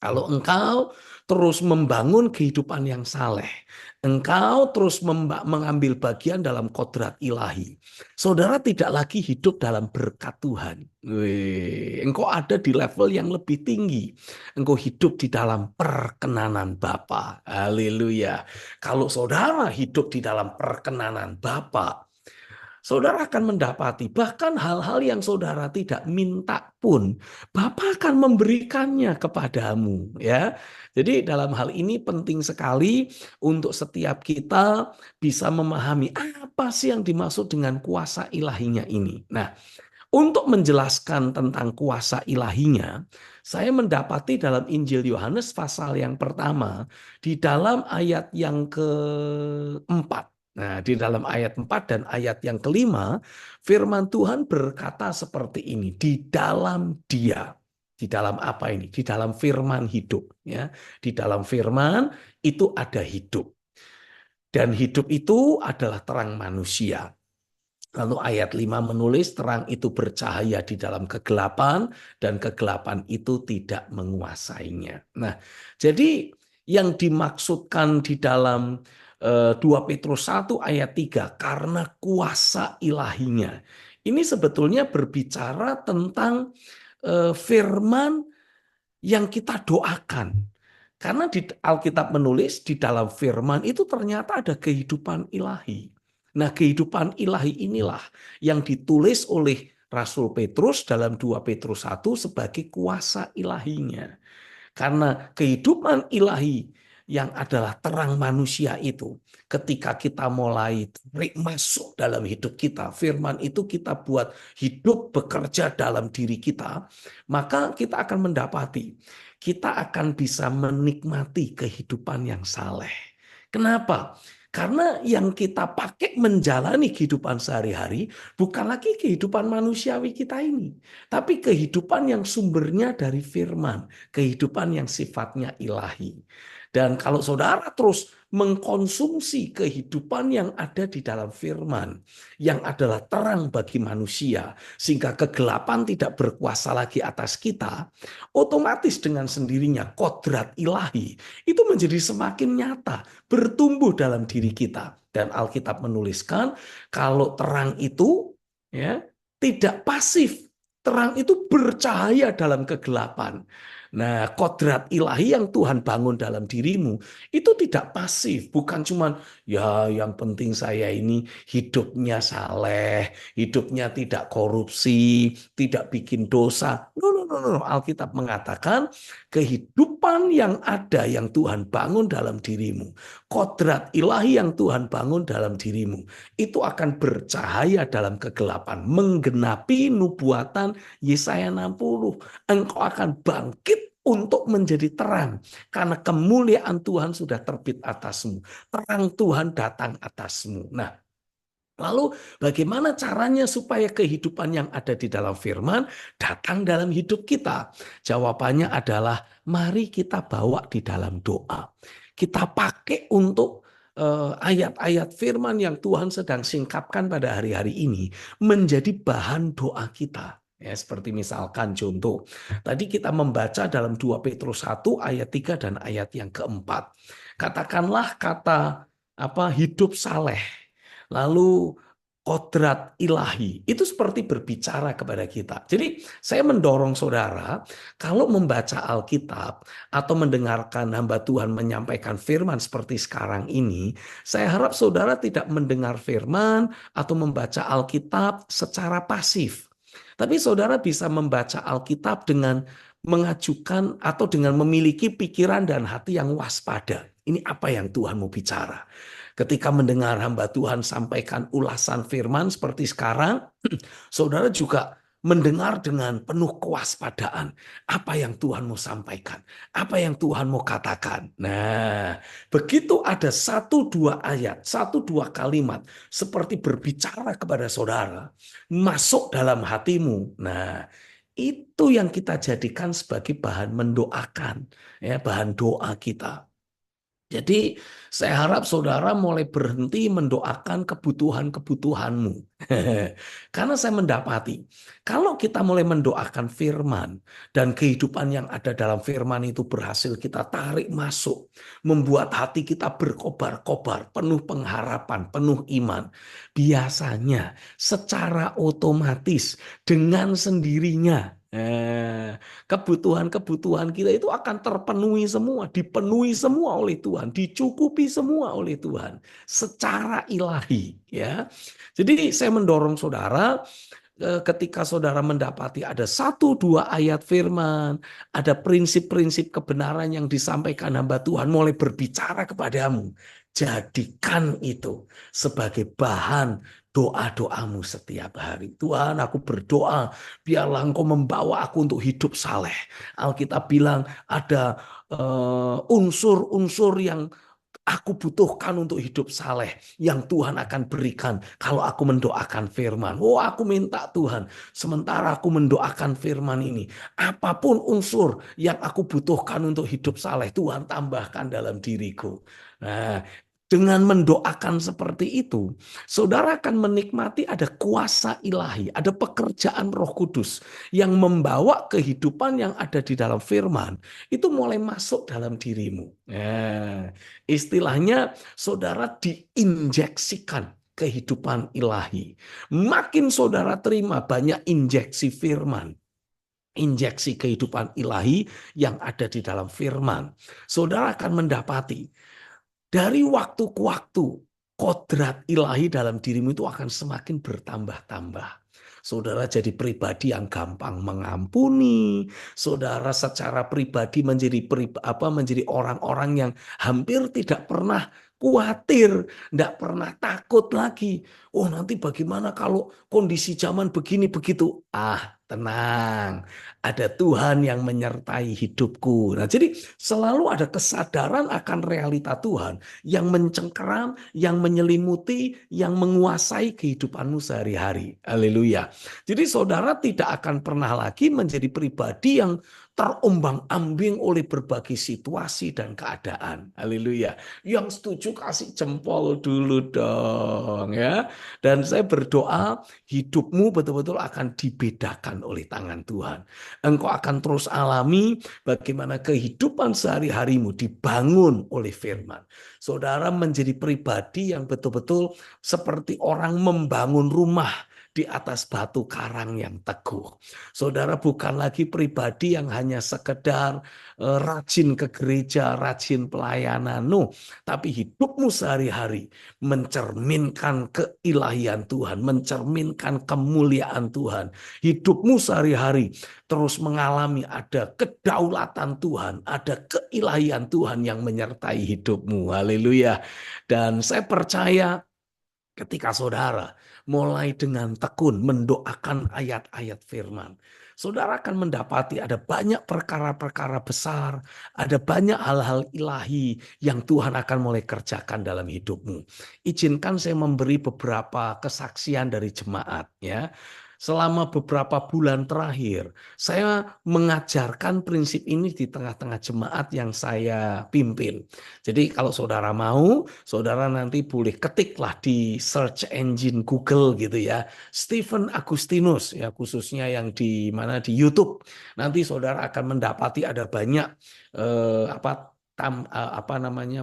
kalau engkau terus membangun kehidupan yang saleh, engkau terus mengambil bagian dalam kodrat ilahi, saudara tidak lagi hidup dalam berkat Tuhan. Wih, engkau ada di level yang lebih tinggi. Engkau hidup di dalam perkenanan Bapa. Haleluya. Kalau saudara hidup di dalam perkenanan Bapa, saudara akan mendapati bahkan hal-hal yang saudara tidak minta pun Bapa akan memberikannya kepadamu, ya. Jadi dalam hal ini penting sekali untuk setiap kita bisa memahami apa sih yang dimaksud dengan kuasa ilahinya ini. Nah, untuk menjelaskan tentang kuasa ilahinya, saya mendapati dalam Injil Yohanes pasal yang pertama di dalam ayat yang keempat. Nah, di dalam ayat 4 dan ayat yang kelima, firman Tuhan berkata seperti ini, di dalam Dia. Di dalam apa ini? Di dalam firman hidup. Ya. Di dalam firman itu ada hidup. Dan hidup itu adalah terang manusia. Lalu ayat 5 menulis terang itu bercahaya di dalam kegelapan dan kegelapan itu tidak menguasainya. Nah, jadi yang dimaksudkan di dalam 2 Petrus 1 ayat 3 karena kuasa ilahinya. Ini sebetulnya berbicara tentang firman yang kita doakan. Karena di Alkitab menulis di dalam firman itu ternyata ada kehidupan ilahi. Nah, kehidupan ilahi inilah yang ditulis oleh Rasul Petrus dalam 2 Petrus 1 sebagai kuasa ilahinya. Karena kehidupan ilahi yang adalah terang manusia itu, ketika kita mulai masuk dalam hidup kita, firman itu kita buat hidup bekerja dalam diri kita, maka kita akan mendapati, kita akan bisa menikmati kehidupan yang saleh. Kenapa? Karena yang kita pakai menjalani kehidupan sehari-hari bukan lagi kehidupan manusiawi kita ini, tapi kehidupan yang sumbernya dari firman, kehidupan yang sifatnya ilahi. Dan kalau saudara terus mengkonsumsi kehidupan yang ada di dalam firman, yang adalah terang bagi manusia, sehingga kegelapan tidak berkuasa lagi atas kita, otomatis dengan sendirinya kodrat ilahi itu menjadi semakin nyata, bertumbuh dalam diri kita. Dan Alkitab menuliskan kalau terang itu ya tidak pasif, terang itu bercahaya dalam kegelapan. Nah, kodrat ilahi yang Tuhan bangun dalam dirimu itu tidak pasif, bukan cuman ya yang penting saya ini hidupnya saleh, hidupnya tidak korupsi, tidak bikin dosa. No, no, no, no. Alkitab mengatakan kehidupan yang ada yang Tuhan bangun dalam dirimu, kodrat ilahi yang Tuhan bangun dalam dirimu, itu akan bercahaya dalam kegelapan, menggenapi nubuatan Yesaya 60. Engkau akan bangkit untuk menjadi terang karena kemuliaan Tuhan sudah terbit atasmu. Terang Tuhan datang atasmu. Nah, lalu bagaimana caranya supaya kehidupan yang ada di dalam firman datang dalam hidup kita? Jawabannya adalah mari kita bawa di dalam doa. Kita pakai untuk ayat-ayat firman yang Tuhan sedang singkapkan pada hari-hari ini menjadi bahan doa kita. Ya, seperti misalkan contoh, tadi kita membaca dalam 2 Petrus 1 ayat 3 dan ayat yang keempat. Katakanlah kata hidup saleh, lalu kodrat ilahi, itu seperti berbicara kepada kita. Jadi saya mendorong saudara, kalau membaca Alkitab atau mendengarkan hamba Tuhan menyampaikan firman seperti sekarang ini, saya harap saudara tidak mendengar firman atau membaca Alkitab secara pasif. Tapi saudara bisa membaca Alkitab dengan mengajukan atau dengan memiliki pikiran dan hati yang waspada. Ini apa yang Tuhan mau bicara. Ketika mendengar hamba Tuhan sampaikan ulasan firman seperti sekarang, saudara juga mendengar dengan penuh kewaspadaan. Apa yang Tuhan mau sampaikan? Apa yang Tuhan mau katakan? Nah, begitu ada 1-2 ayat, 1-2 kalimat seperti berbicara kepada saudara, masuk dalam hatimu. Nah, itu yang kita jadikan sebagai bahan mendoakan, ya, bahan doa kita. Jadi saya harap saudara mulai berhenti mendoakan kebutuhan-kebutuhanmu. Karena saya mendapati, kalau kita mulai mendoakan firman, dan kehidupan yang ada dalam firman itu berhasil kita tarik masuk, membuat hati kita berkobar-kobar, penuh pengharapan, penuh iman. Biasanya secara otomatis, dengan sendirinya, kebutuhan-kebutuhan kita itu akan terpenuhi semua, dipenuhi semua oleh Tuhan, dicukupi semua oleh Tuhan secara ilahi, ya. Jadi saya mendorong saudara, ketika saudara mendapati ada 1-2 ayat firman, ada prinsip-prinsip kebenaran yang disampaikan hamba Tuhan mulai berbicara kepadamu, jadikan itu sebagai bahan doa-doamu setiap hari. Tuhan, aku berdoa biarlah Engkau membawa aku untuk hidup saleh. Alkitab bilang ada unsur-unsur yang aku butuhkan untuk hidup saleh yang Tuhan akan berikan kalau aku mendoakan firman. Oh, aku minta Tuhan, sementara aku mendoakan firman ini, apapun unsur yang aku butuhkan untuk hidup saleh, Tuhan tambahkan dalam diriku. Nah, Dengan mendoakan seperti itu, saudara akan menikmati ada kuasa ilahi, ada pekerjaan Roh Kudus yang membawa kehidupan yang ada di dalam firman itu mulai masuk dalam dirimu. Istilahnya saudara diinjeksikan kehidupan ilahi. Makin saudara terima banyak injeksi firman, injeksi kehidupan ilahi yang ada di dalam firman, saudara akan mendapati dari waktu ke waktu, kodrat ilahi dalam dirimu itu akan semakin bertambah-tambah. Saudara jadi pribadi yang gampang mengampuni. Saudara secara pribadi menjadi orang-orang yang hampir tidak pernah khawatir, tidak pernah takut lagi. Oh, nanti bagaimana kalau kondisi zaman begini begitu? Tenang. Ada Tuhan yang menyertai hidupku. Nah, jadi selalu ada kesadaran akan realita Tuhan yang mencengkeram, yang menyelimuti, yang menguasai kehidupanmu sehari-hari. Haleluya. Jadi saudara tidak akan pernah lagi menjadi pribadi yang terombang-ambing oleh berbagai situasi dan keadaan. Haleluya. Yang setuju kasih jempol dulu dong ya. Dan saya berdoa hidupmu betul-betul akan dibedakan oleh tangan Tuhan. Engkau akan terus alami bagaimana kehidupan sehari-harimu dibangun oleh firman. Saudara menjadi pribadi yang betul-betul seperti orang membangun rumah di atas batu karang yang teguh. Saudara bukan lagi pribadi yang hanya sekedar rajin ke gereja, rajin pelayanan. No, tapi hidupmu sehari-hari mencerminkan keilahian Tuhan, mencerminkan kemuliaan Tuhan. Hidupmu sehari-hari terus mengalami ada kedaulatan Tuhan, ada keilahian Tuhan yang menyertai hidupmu. Haleluya. Dan saya percaya ketika saudara mulai dengan tekun mendoakan ayat-ayat firman, saudara akan mendapati ada banyak perkara-perkara besar, ada banyak hal-hal ilahi yang Tuhan akan mulai kerjakan dalam hidupmu. Izinkan saya memberi beberapa kesaksian dari jemaat ya. Selama beberapa bulan terakhir, saya mengajarkan prinsip ini di tengah-tengah jemaat yang saya pimpin. Jadi kalau saudara mau, saudara nanti boleh ketiklah di search engine Google gitu ya. Stephen Agustinus ya, khususnya yang di mana di YouTube. Nanti saudara akan mendapati ada banyak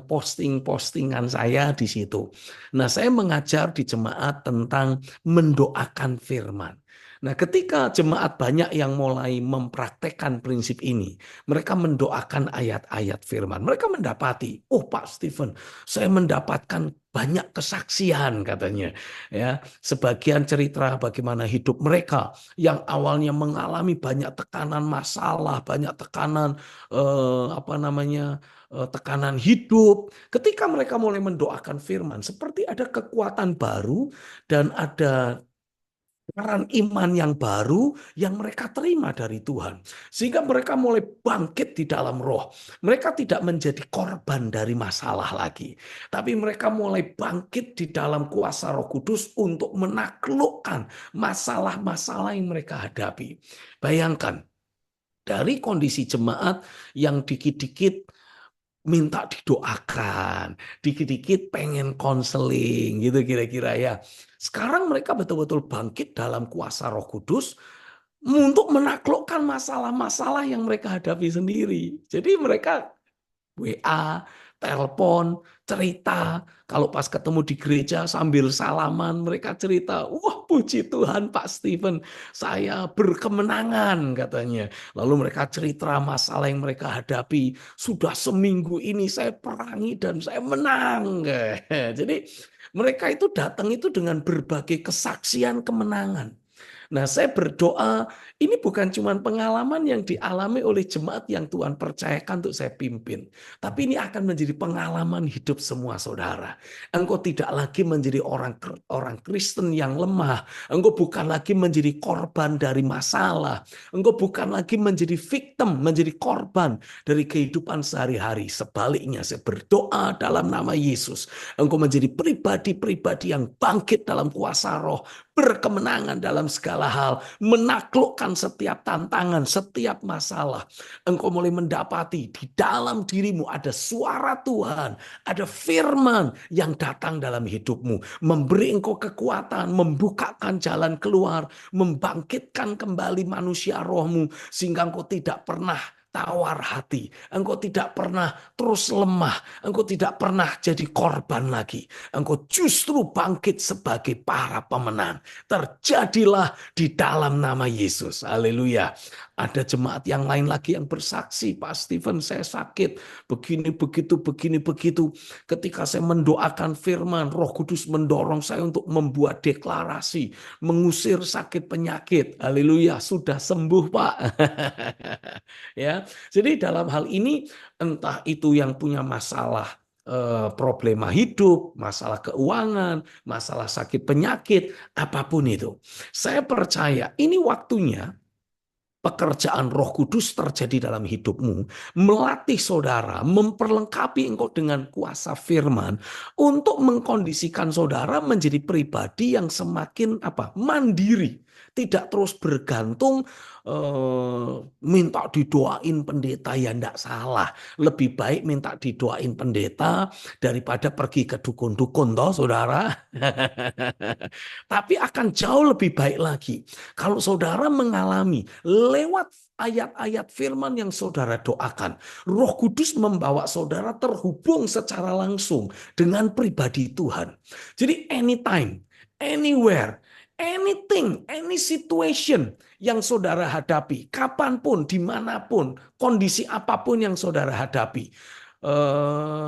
posting-postingan saya di situ. Nah, saya mengajar di jemaat tentang mendoakan firman. Nah, ketika jemaat banyak yang mulai mempraktekkan prinsip ini, mereka mendoakan ayat-ayat firman. Mereka mendapati, oh Pak Stephen, saya mendapatkan banyak kesaksian katanya. Ya, sebagian cerita bagaimana hidup mereka yang awalnya mengalami banyak tekanan masalah, banyak tekanan tekanan hidup. Ketika mereka mulai mendoakan firman, seperti ada kekuatan baru dan ada peran iman yang baru yang mereka terima dari Tuhan. Sehingga mereka mulai bangkit di dalam roh. Mereka tidak menjadi korban dari masalah lagi. Tapi mereka mulai bangkit di dalam kuasa Roh Kudus untuk menaklukkan masalah-masalah yang mereka hadapi. Bayangkan, dari kondisi jemaat yang dikit-dikit minta didoakan, dikit-dikit pengen konseling gitu kira-kira ya. Sekarang mereka betul-betul bangkit dalam kuasa Roh Kudus untuk menaklukkan masalah-masalah yang mereka hadapi sendiri. Jadi mereka WA, telepon, cerita. Kalau pas ketemu di gereja sambil salaman, mereka cerita, wah puji Tuhan Pak Stephen, saya berkemenangan katanya. Lalu mereka cerita masalah yang mereka hadapi. Sudah seminggu ini saya perangi dan saya menang. Jadi mereka itu datang itu dengan berbagai kesaksian kemenangan. Nah, saya berdoa ini bukan cuma pengalaman yang dialami oleh jemaat yang Tuhan percayakan untuk saya pimpin. Tapi ini akan menjadi pengalaman hidup semua saudara. Engkau tidak lagi menjadi orang Kristen yang lemah. Engkau bukan lagi menjadi korban dari masalah. Engkau bukan lagi menjadi victim, menjadi korban dari kehidupan sehari-hari. Sebaliknya saya berdoa dalam nama Yesus. Engkau menjadi pribadi-pribadi yang bangkit dalam kuasa roh. berkemenangan dalam segala hal, menaklukkan setiap tantangan, setiap masalah. Engkau mulai mendapati di dalam dirimu ada suara Tuhan, ada firman yang datang dalam hidupmu, memberi engkau kekuatan, membukakan jalan keluar, membangkitkan kembali manusia rohmu, sehingga engkau tidak pernah tawar hati, engkau tidak pernah terus lemah, engkau tidak pernah jadi korban lagi, engkau justru bangkit sebagai para pemenang. Terjadilah di dalam nama Yesus. Haleluya. Ada jemaat yang lain lagi yang bersaksi, Pak Stephen, saya sakit begini begitu begini begitu. Ketika saya mendoakan firman, Roh Kudus mendorong saya untuk membuat deklarasi, mengusir sakit penyakit. Haleluya, sudah sembuh, Pak. Ya. Jadi dalam hal ini entah itu yang punya masalah problema hidup, masalah keuangan, masalah sakit penyakit, apapun itu. Saya percaya ini waktunya pekerjaan Roh Kudus terjadi dalam hidupmu, melatih saudara, memperlengkapi engkau dengan kuasa firman untuk mengkondisikan saudara menjadi pribadi yang semakin mandiri, tidak terus bergantung minta didoain pendeta, ya enggak salah. Lebih baik minta didoain pendeta daripada pergi ke dukun-dukun toh, saudara. Tapi akan jauh lebih baik lagi kalau saudara mengalami lewat ayat-ayat firman yang saudara doakan, Roh Kudus membawa saudara terhubung secara langsung dengan pribadi Tuhan. Jadi anytime, anywhere, anything, any situation yang saudara hadapi, kapanpun, dimanapun, kondisi apapun yang saudara hadapi,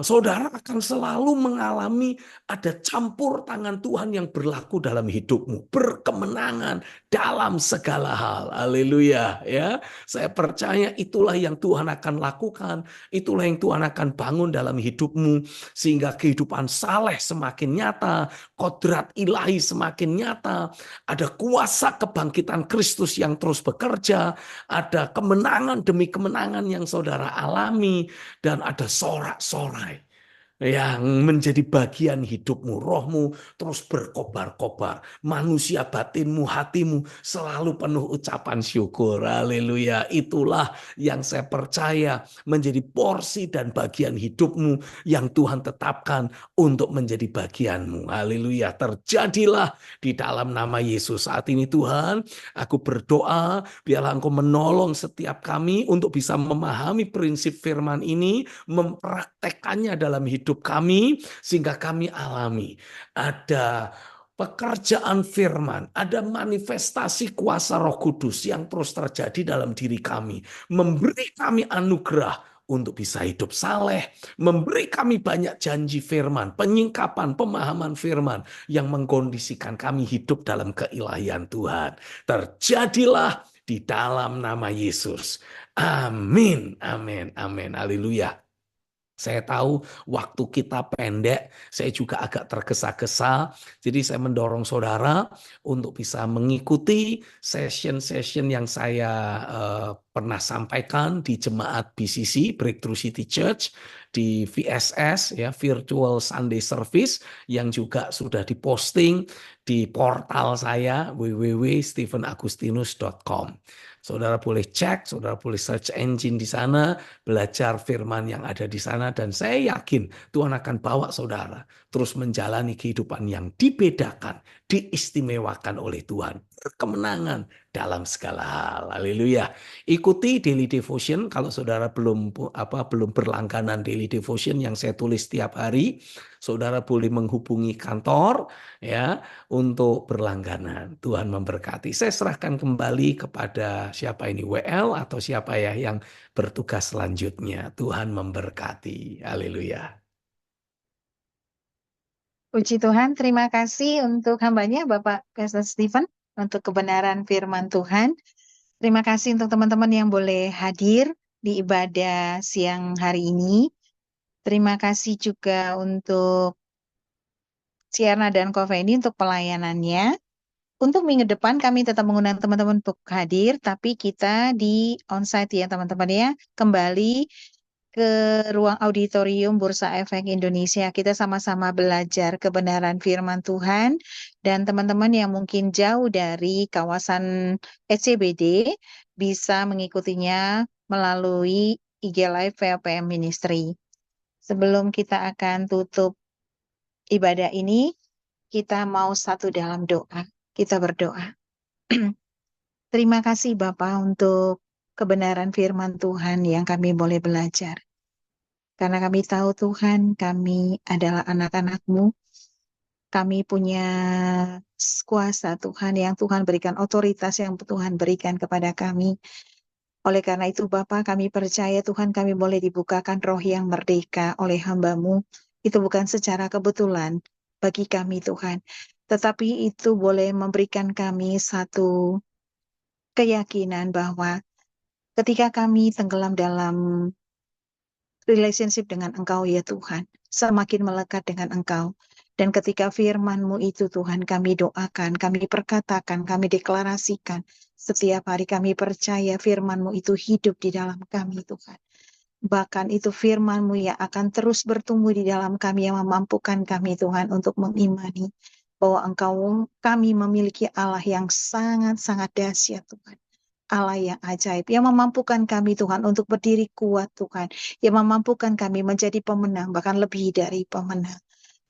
saudara akan selalu mengalami ada campur tangan Tuhan yang berlaku dalam hidupmu, berkemenangan dalam segala hal. Haleluya, ya. Saya percaya itulah yang Tuhan akan lakukan, itulah yang Tuhan akan bangun dalam hidupmu, sehingga kehidupan saleh semakin nyata, kodrat ilahi semakin nyata, ada kuasa kebangkitan Kristus yang terus bekerja, ada kemenangan demi kemenangan yang saudara alami, dan ada sorak-sorai yang menjadi bagian hidupmu. Rohmu terus berkobar-kobar. Manusia batinmu, hatimu selalu penuh ucapan syukur. Haleluya. Itulah yang saya percaya menjadi porsi dan bagian hidupmu yang Tuhan tetapkan untuk menjadi bagianmu. Haleluya. Terjadilah di dalam nama Yesus. Saat ini Tuhan, aku berdoa biarlah Engkau menolong setiap kami untuk bisa memahami prinsip firman ini, mempraktekannya dalam hidup kami, sehingga kami alami ada pekerjaan firman, ada manifestasi kuasa Roh Kudus yang terus terjadi dalam diri kami, memberi kami anugerah untuk bisa hidup saleh, memberi kami banyak janji firman, penyingkapan, pemahaman firman yang mengkondisikan kami hidup dalam keilahian Tuhan. Terjadilah di dalam nama Yesus. Amin, amin, amin. Haleluya. Saya tahu waktu kita pendek, saya juga agak tergesa-gesa. Jadi saya mendorong saudara untuk bisa mengikuti session-session yang saya pernah sampaikan di jemaat BCC, Breakthrough City Church, di VSS, ya, Virtual Sunday Service, yang juga sudah diposting di portal saya www.stephenagustinus.com. Saudara boleh cek, saudara boleh search engine di sana, belajar firman yang ada di sana, dan saya yakin Tuhan akan bawa saudara terus menjalani kehidupan yang dibedakan, diistimewakan oleh Tuhan, berkemenangan dalam segala hal. Haleluya. Ikuti Daily Devotion kalau saudara belum berlangganan Daily Devotion yang saya tulis setiap hari. Saudara boleh menghubungi kantor, ya, untuk berlangganan. Tuhan memberkati. Saya serahkan kembali kepada siapa ini, WL atau siapa ya yang bertugas selanjutnya. Tuhan memberkati. Haleluya. Puji Tuhan, terima kasih untuk hambanya Bapak Pastor Stephen untuk kebenaran firman Tuhan. Terima kasih untuk teman-teman yang boleh hadir di ibadah siang hari ini. Terima kasih juga untuk Siarna dan Kofeni untuk pelayanannya. Untuk minggu depan kami tetap mengundang teman-teman untuk hadir, tapi kita di onsite ya teman-teman ya. Kembali ke ruang auditorium Bursa Efek Indonesia. Kita sama-sama belajar kebenaran firman Tuhan. Dan teman-teman yang mungkin jauh dari kawasan ECBD bisa mengikutinya melalui IG Live VOPM Ministry. Sebelum kita akan tutup ibadah ini, kita mau satu dalam doa. Kita berdoa. Terima kasih Bapak untuk kebenaran firman Tuhan yang kami boleh belajar. Karena kami tahu Tuhan, kami adalah anak-anak-Mu. Kami punya kuasa Tuhan yang Tuhan berikan, otoritas yang Tuhan berikan kepada kami. Oleh karena itu Bapa, kami percaya Tuhan kami boleh dibukakan roh yang merdeka oleh hamba-Mu. Itu bukan secara kebetulan bagi kami Tuhan. Tetapi itu boleh memberikan kami satu keyakinan bahwa ketika kami tenggelam dalam relationship dengan Engkau ya Tuhan, semakin melekat dengan Engkau. Dan ketika firman-Mu itu Tuhan kami doakan, kami perkatakan, kami deklarasikan. Setiap hari kami percaya firman-Mu itu hidup di dalam kami Tuhan. Bahkan itu firman-Mu yang akan terus bertumbuh di dalam kami yang memampukan kami Tuhan untuk mengimani bahwa Engkau kami memiliki Allah yang sangat-sangat dahsyat Tuhan. Allah yang ajaib, yang memampukan kami Tuhan untuk berdiri kuat Tuhan, yang memampukan kami menjadi pemenang, bahkan lebih dari pemenang.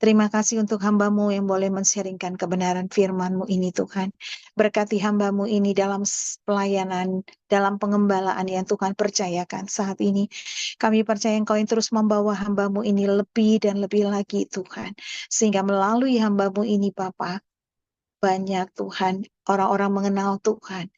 Terima kasih untuk hamba-Mu yang boleh men-sharingkan kebenaran firman-Mu ini Tuhan. Berkati hamba-Mu ini dalam pelayanan, dalam pengembalaan yang Tuhan percayakan saat ini. Kami percaya Engkau yang terus membawa hamba-Mu ini lebih dan lebih lagi Tuhan. Sehingga melalui hamba-Mu ini Bapa, banyak Tuhan, orang-orang mengenal Tuhan.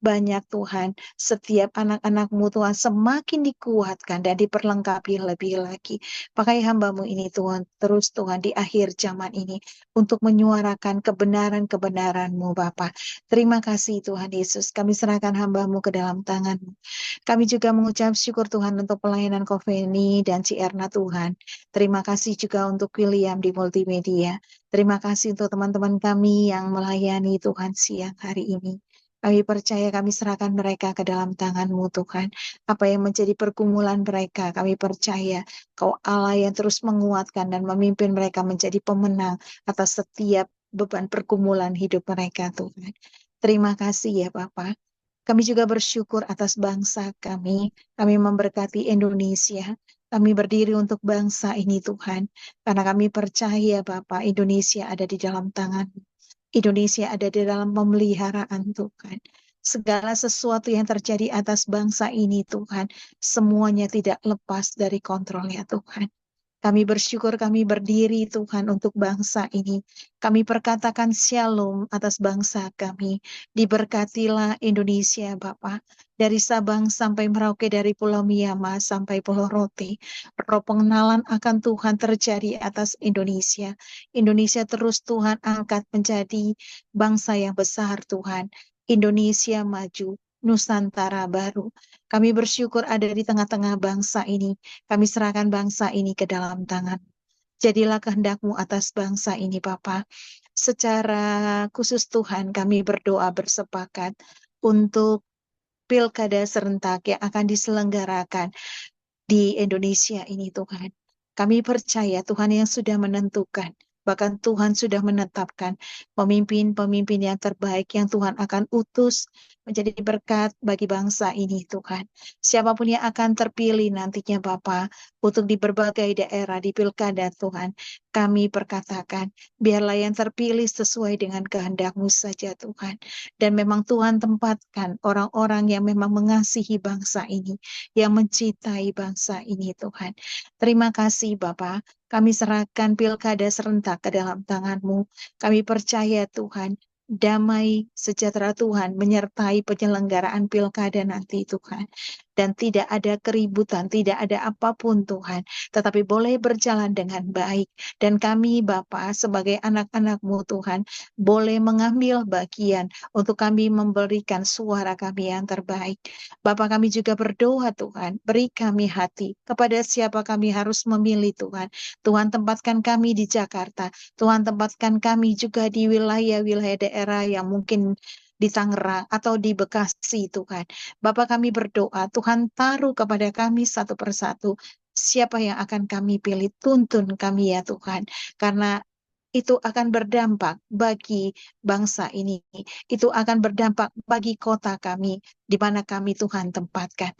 Banyak Tuhan, setiap anak-anak-Mu Tuhan semakin dikuatkan dan diperlengkapi lebih lagi. Pakai hamba-Mu ini Tuhan, terus Tuhan di akhir zaman ini untuk menyuarakan kebenaran-kebenaran-Mu Bapa. Terima kasih Tuhan Yesus, kami serahkan hamba-Mu ke dalam tangan-Mu. Kami juga mengucap syukur Tuhan untuk pelayanan Koveni dan Ci Erna Tuhan. Terima kasih juga untuk William di multimedia. Terima kasih untuk teman-teman kami yang melayani Tuhan siang hari ini. Kami percaya kami serahkan mereka ke dalam tangan-Mu Tuhan. Apa yang menjadi pergumulan mereka, kami percaya Kau Allah yang terus menguatkan dan memimpin mereka menjadi pemenang atas setiap beban pergumulan hidup mereka Tuhan. Terima kasih ya Bapa. Kami juga bersyukur atas bangsa kami. Kami memberkati Indonesia. Kami berdiri untuk bangsa ini Tuhan. Karena kami percaya Bapa, Indonesia ada di dalam tangan-Mu. Indonesia ada di dalam pemeliharaan Tuhan. Segala sesuatu yang terjadi atas bangsa ini Tuhan, semuanya tidak lepas dari kontrolnya Tuhan. Kami bersyukur kami berdiri Tuhan untuk bangsa ini. Kami perkatakan shalom atas bangsa kami. Diberkatilah Indonesia Bapa. Dari Sabang sampai Merauke, dari Pulau Miyama sampai Pulau Rote. Roh pengenalan akan Tuhan terjadi atas Indonesia. Indonesia terus Tuhan angkat menjadi bangsa yang besar Tuhan. Indonesia maju, Nusantara baru. Kami bersyukur ada di tengah-tengah bangsa ini. Kami serahkan bangsa ini ke dalam tangan. Jadilah kehendak-Mu atas bangsa ini, Bapa. Secara khusus Tuhan, kami berdoa bersepakat untuk pilkada serentak yang akan diselenggarakan di Indonesia ini, Tuhan. Kami percaya Tuhan yang sudah menentukan, bahkan Tuhan sudah menetapkan pemimpin-pemimpin yang terbaik yang Tuhan akan utus menjadi berkat bagi bangsa ini Tuhan. Siapapun yang akan terpilih nantinya Bapa untuk di berbagai daerah di pilkada Tuhan, kami perkatakan biarlah yang terpilih sesuai dengan kehendak-Mu saja Tuhan. Dan memang Tuhan tempatkan orang-orang yang memang mengasihi bangsa ini, yang mencintai bangsa ini Tuhan. Terima kasih Bapa. Kami serahkan pilkada serentak ke dalam tangan-Mu. Kami percaya Tuhan, damai sejahtera Tuhan menyertai penyelenggaraan pilkada nanti Tuhan. Dan tidak ada keributan, tidak ada apapun Tuhan. Tetapi boleh berjalan dengan baik. Dan kami Bapa sebagai anak-anak-Mu Tuhan, boleh mengambil bagian untuk kami memberikan suara kami yang terbaik. Bapa kami juga berdoa Tuhan, beri kami hati kepada siapa kami harus memilih Tuhan. Tuhan tempatkan kami di Jakarta. Tuhan tempatkan kami juga di wilayah-wilayah daerah yang mungkin di Tangerang atau di Bekasi Tuhan. Bapak kami berdoa, Tuhan taruh kepada kami satu persatu siapa yang akan kami pilih, tuntun kami ya Tuhan. Karena itu akan berdampak bagi bangsa ini. Itu akan berdampak bagi kota kami, di mana kami Tuhan tempatkan.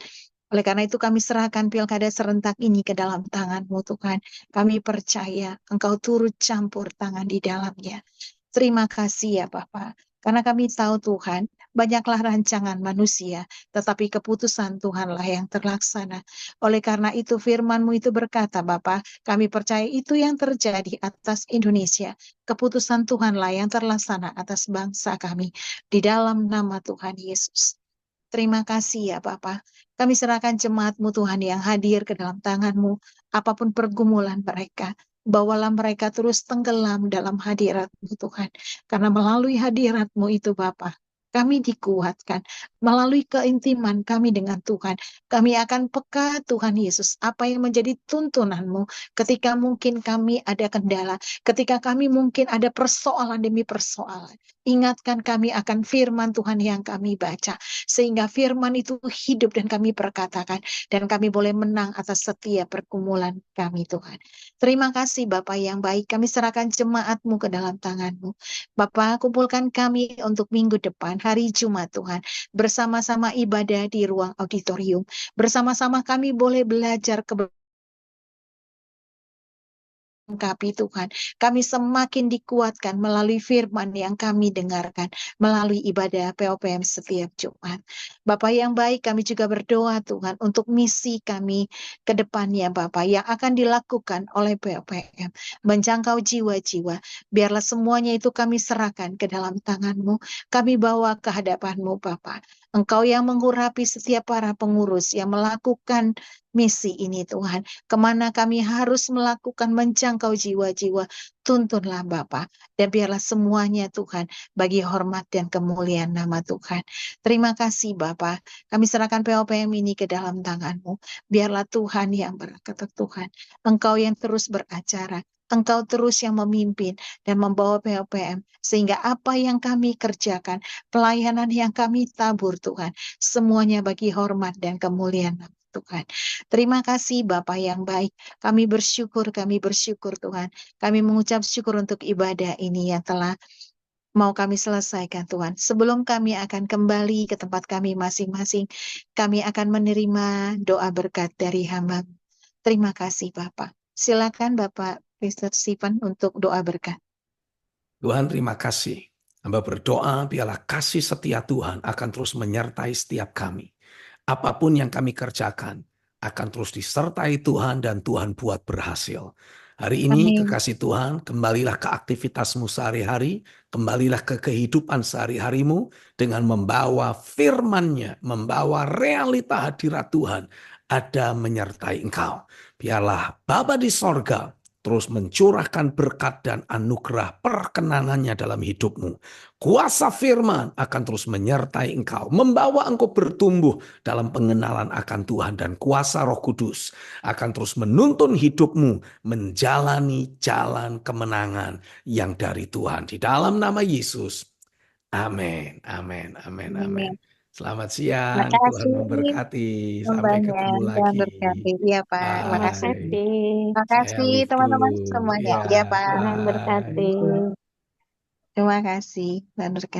Oleh karena itu kami serahkan pilkada serentak ini ke dalam tangan-Mu Tuhan. Kami percaya Engkau turut campur tangan di dalamnya. Terima kasih ya Bapa. Karena kami tahu Tuhan, banyaklah rancangan manusia, tetapi keputusan Tuhanlah yang terlaksana. Oleh karena itu firman-Mu itu berkata Bapa, kami percaya itu yang terjadi atas Indonesia. Keputusan Tuhanlah yang terlaksana atas bangsa kami. Di dalam nama Tuhan Yesus. Terima kasih ya Bapa. Kami serahkan jemaat-Mu Tuhan yang hadir ke dalam tangan-Mu. Apapun pergumulan mereka, bawalah mereka terus tenggelam dalam hadirat-Mu Tuhan. Karena melalui hadirat-Mu itu Bapa, kami dikuatkan. Melalui keintiman kami dengan Tuhan, kami akan peka Tuhan Yesus. Apa yang menjadi tuntunan-Mu ketika mungkin kami ada kendala, ketika kami mungkin ada persoalan demi persoalan. Ingatkan kami akan firman Tuhan yang kami baca. Sehingga firman itu hidup dan kami perkatakan. Dan kami boleh menang atas setiap pergumulan kami Tuhan. Terima kasih Bapak yang baik. Kami serahkan jemaat-Mu ke dalam tangan-Mu. Bapak kumpulkan kami untuk minggu depan, hari Jumat Tuhan. Bersama-sama ibadah di ruang auditorium. Bersama-sama kami boleh belajar lengkapi Tuhan. Kami semakin dikuatkan melalui firman yang kami dengarkan, melalui ibadah POPM setiap Jumat. Bapak yang baik, kami juga berdoa Tuhan untuk misi kami ke depannya Bapak yang akan dilakukan oleh POPM. Menjangkau jiwa-jiwa. Biarlah semuanya itu kami serahkan ke dalam tangan-Mu. Kami bawa ke hadapan-Mu Bapak. Engkau yang mengurapi setiap para pengurus yang melakukan misi ini Tuhan. Kemana kami harus melakukan menjangkau jiwa-jiwa. Tuntunlah Bapa. Dan biarlah semuanya Tuhan bagi hormat dan kemuliaan nama Tuhan. Terima kasih Bapa. Kami serahkan POPM ini ke dalam tangan-Mu. Biarlah Tuhan yang berkata Tuhan. Engkau yang terus beracara. Engkau terus yang memimpin dan membawa POPM. Sehingga apa yang kami kerjakan, pelayanan yang kami tabur Tuhan, semuanya bagi hormat dan kemuliaan Tuhan. Terima kasih Bapa yang baik. Kami bersyukur Tuhan. Kami mengucap syukur untuk ibadah ini yang telah mau kami selesaikan Tuhan. Sebelum kami akan kembali ke tempat kami masing-masing, kami akan menerima doa berkat dari hamba. Terima kasih Bapak. Silakan Bapak Mr. Stephen untuk doa berkat. Tuhan terima kasih. Hamba berdoa biarlah kasih setia Tuhan akan terus menyertai setiap kami. Apapun yang kami kerjakan akan terus disertai Tuhan dan Tuhan buat berhasil. Hari ini Amin. kekasih Tuhan, kembalilah ke aktivitasmu sehari-hari, kembalilah ke kehidupan sehari-harimu dengan membawa firman-Nya, membawa realita hadirat Tuhan ada menyertai engkau. Biarlah Bapa di sorga terus mencurahkan berkat dan anugerah perkenanannya dalam hidupmu. Kuasa firman akan terus menyertai engkau, membawa engkau bertumbuh dalam pengenalan akan Tuhan, dan kuasa Roh Kudus akan terus menuntun hidupmu menjalani jalan kemenangan yang dari Tuhan. Di dalam nama Yesus. Amin, amin, amin, amin. Amin. Selamat Terima siang, Tuhan kasih memberkati. Sampai banyak ketemu dan lagi. berkati. Iya Pak, terima Terima kasih. Bye. kasih. Terima Saya kasih live dulu. teman-teman semuanya. Ya, Iya Pak. Tuhan bye. berkati. Terima kasih dan berkati.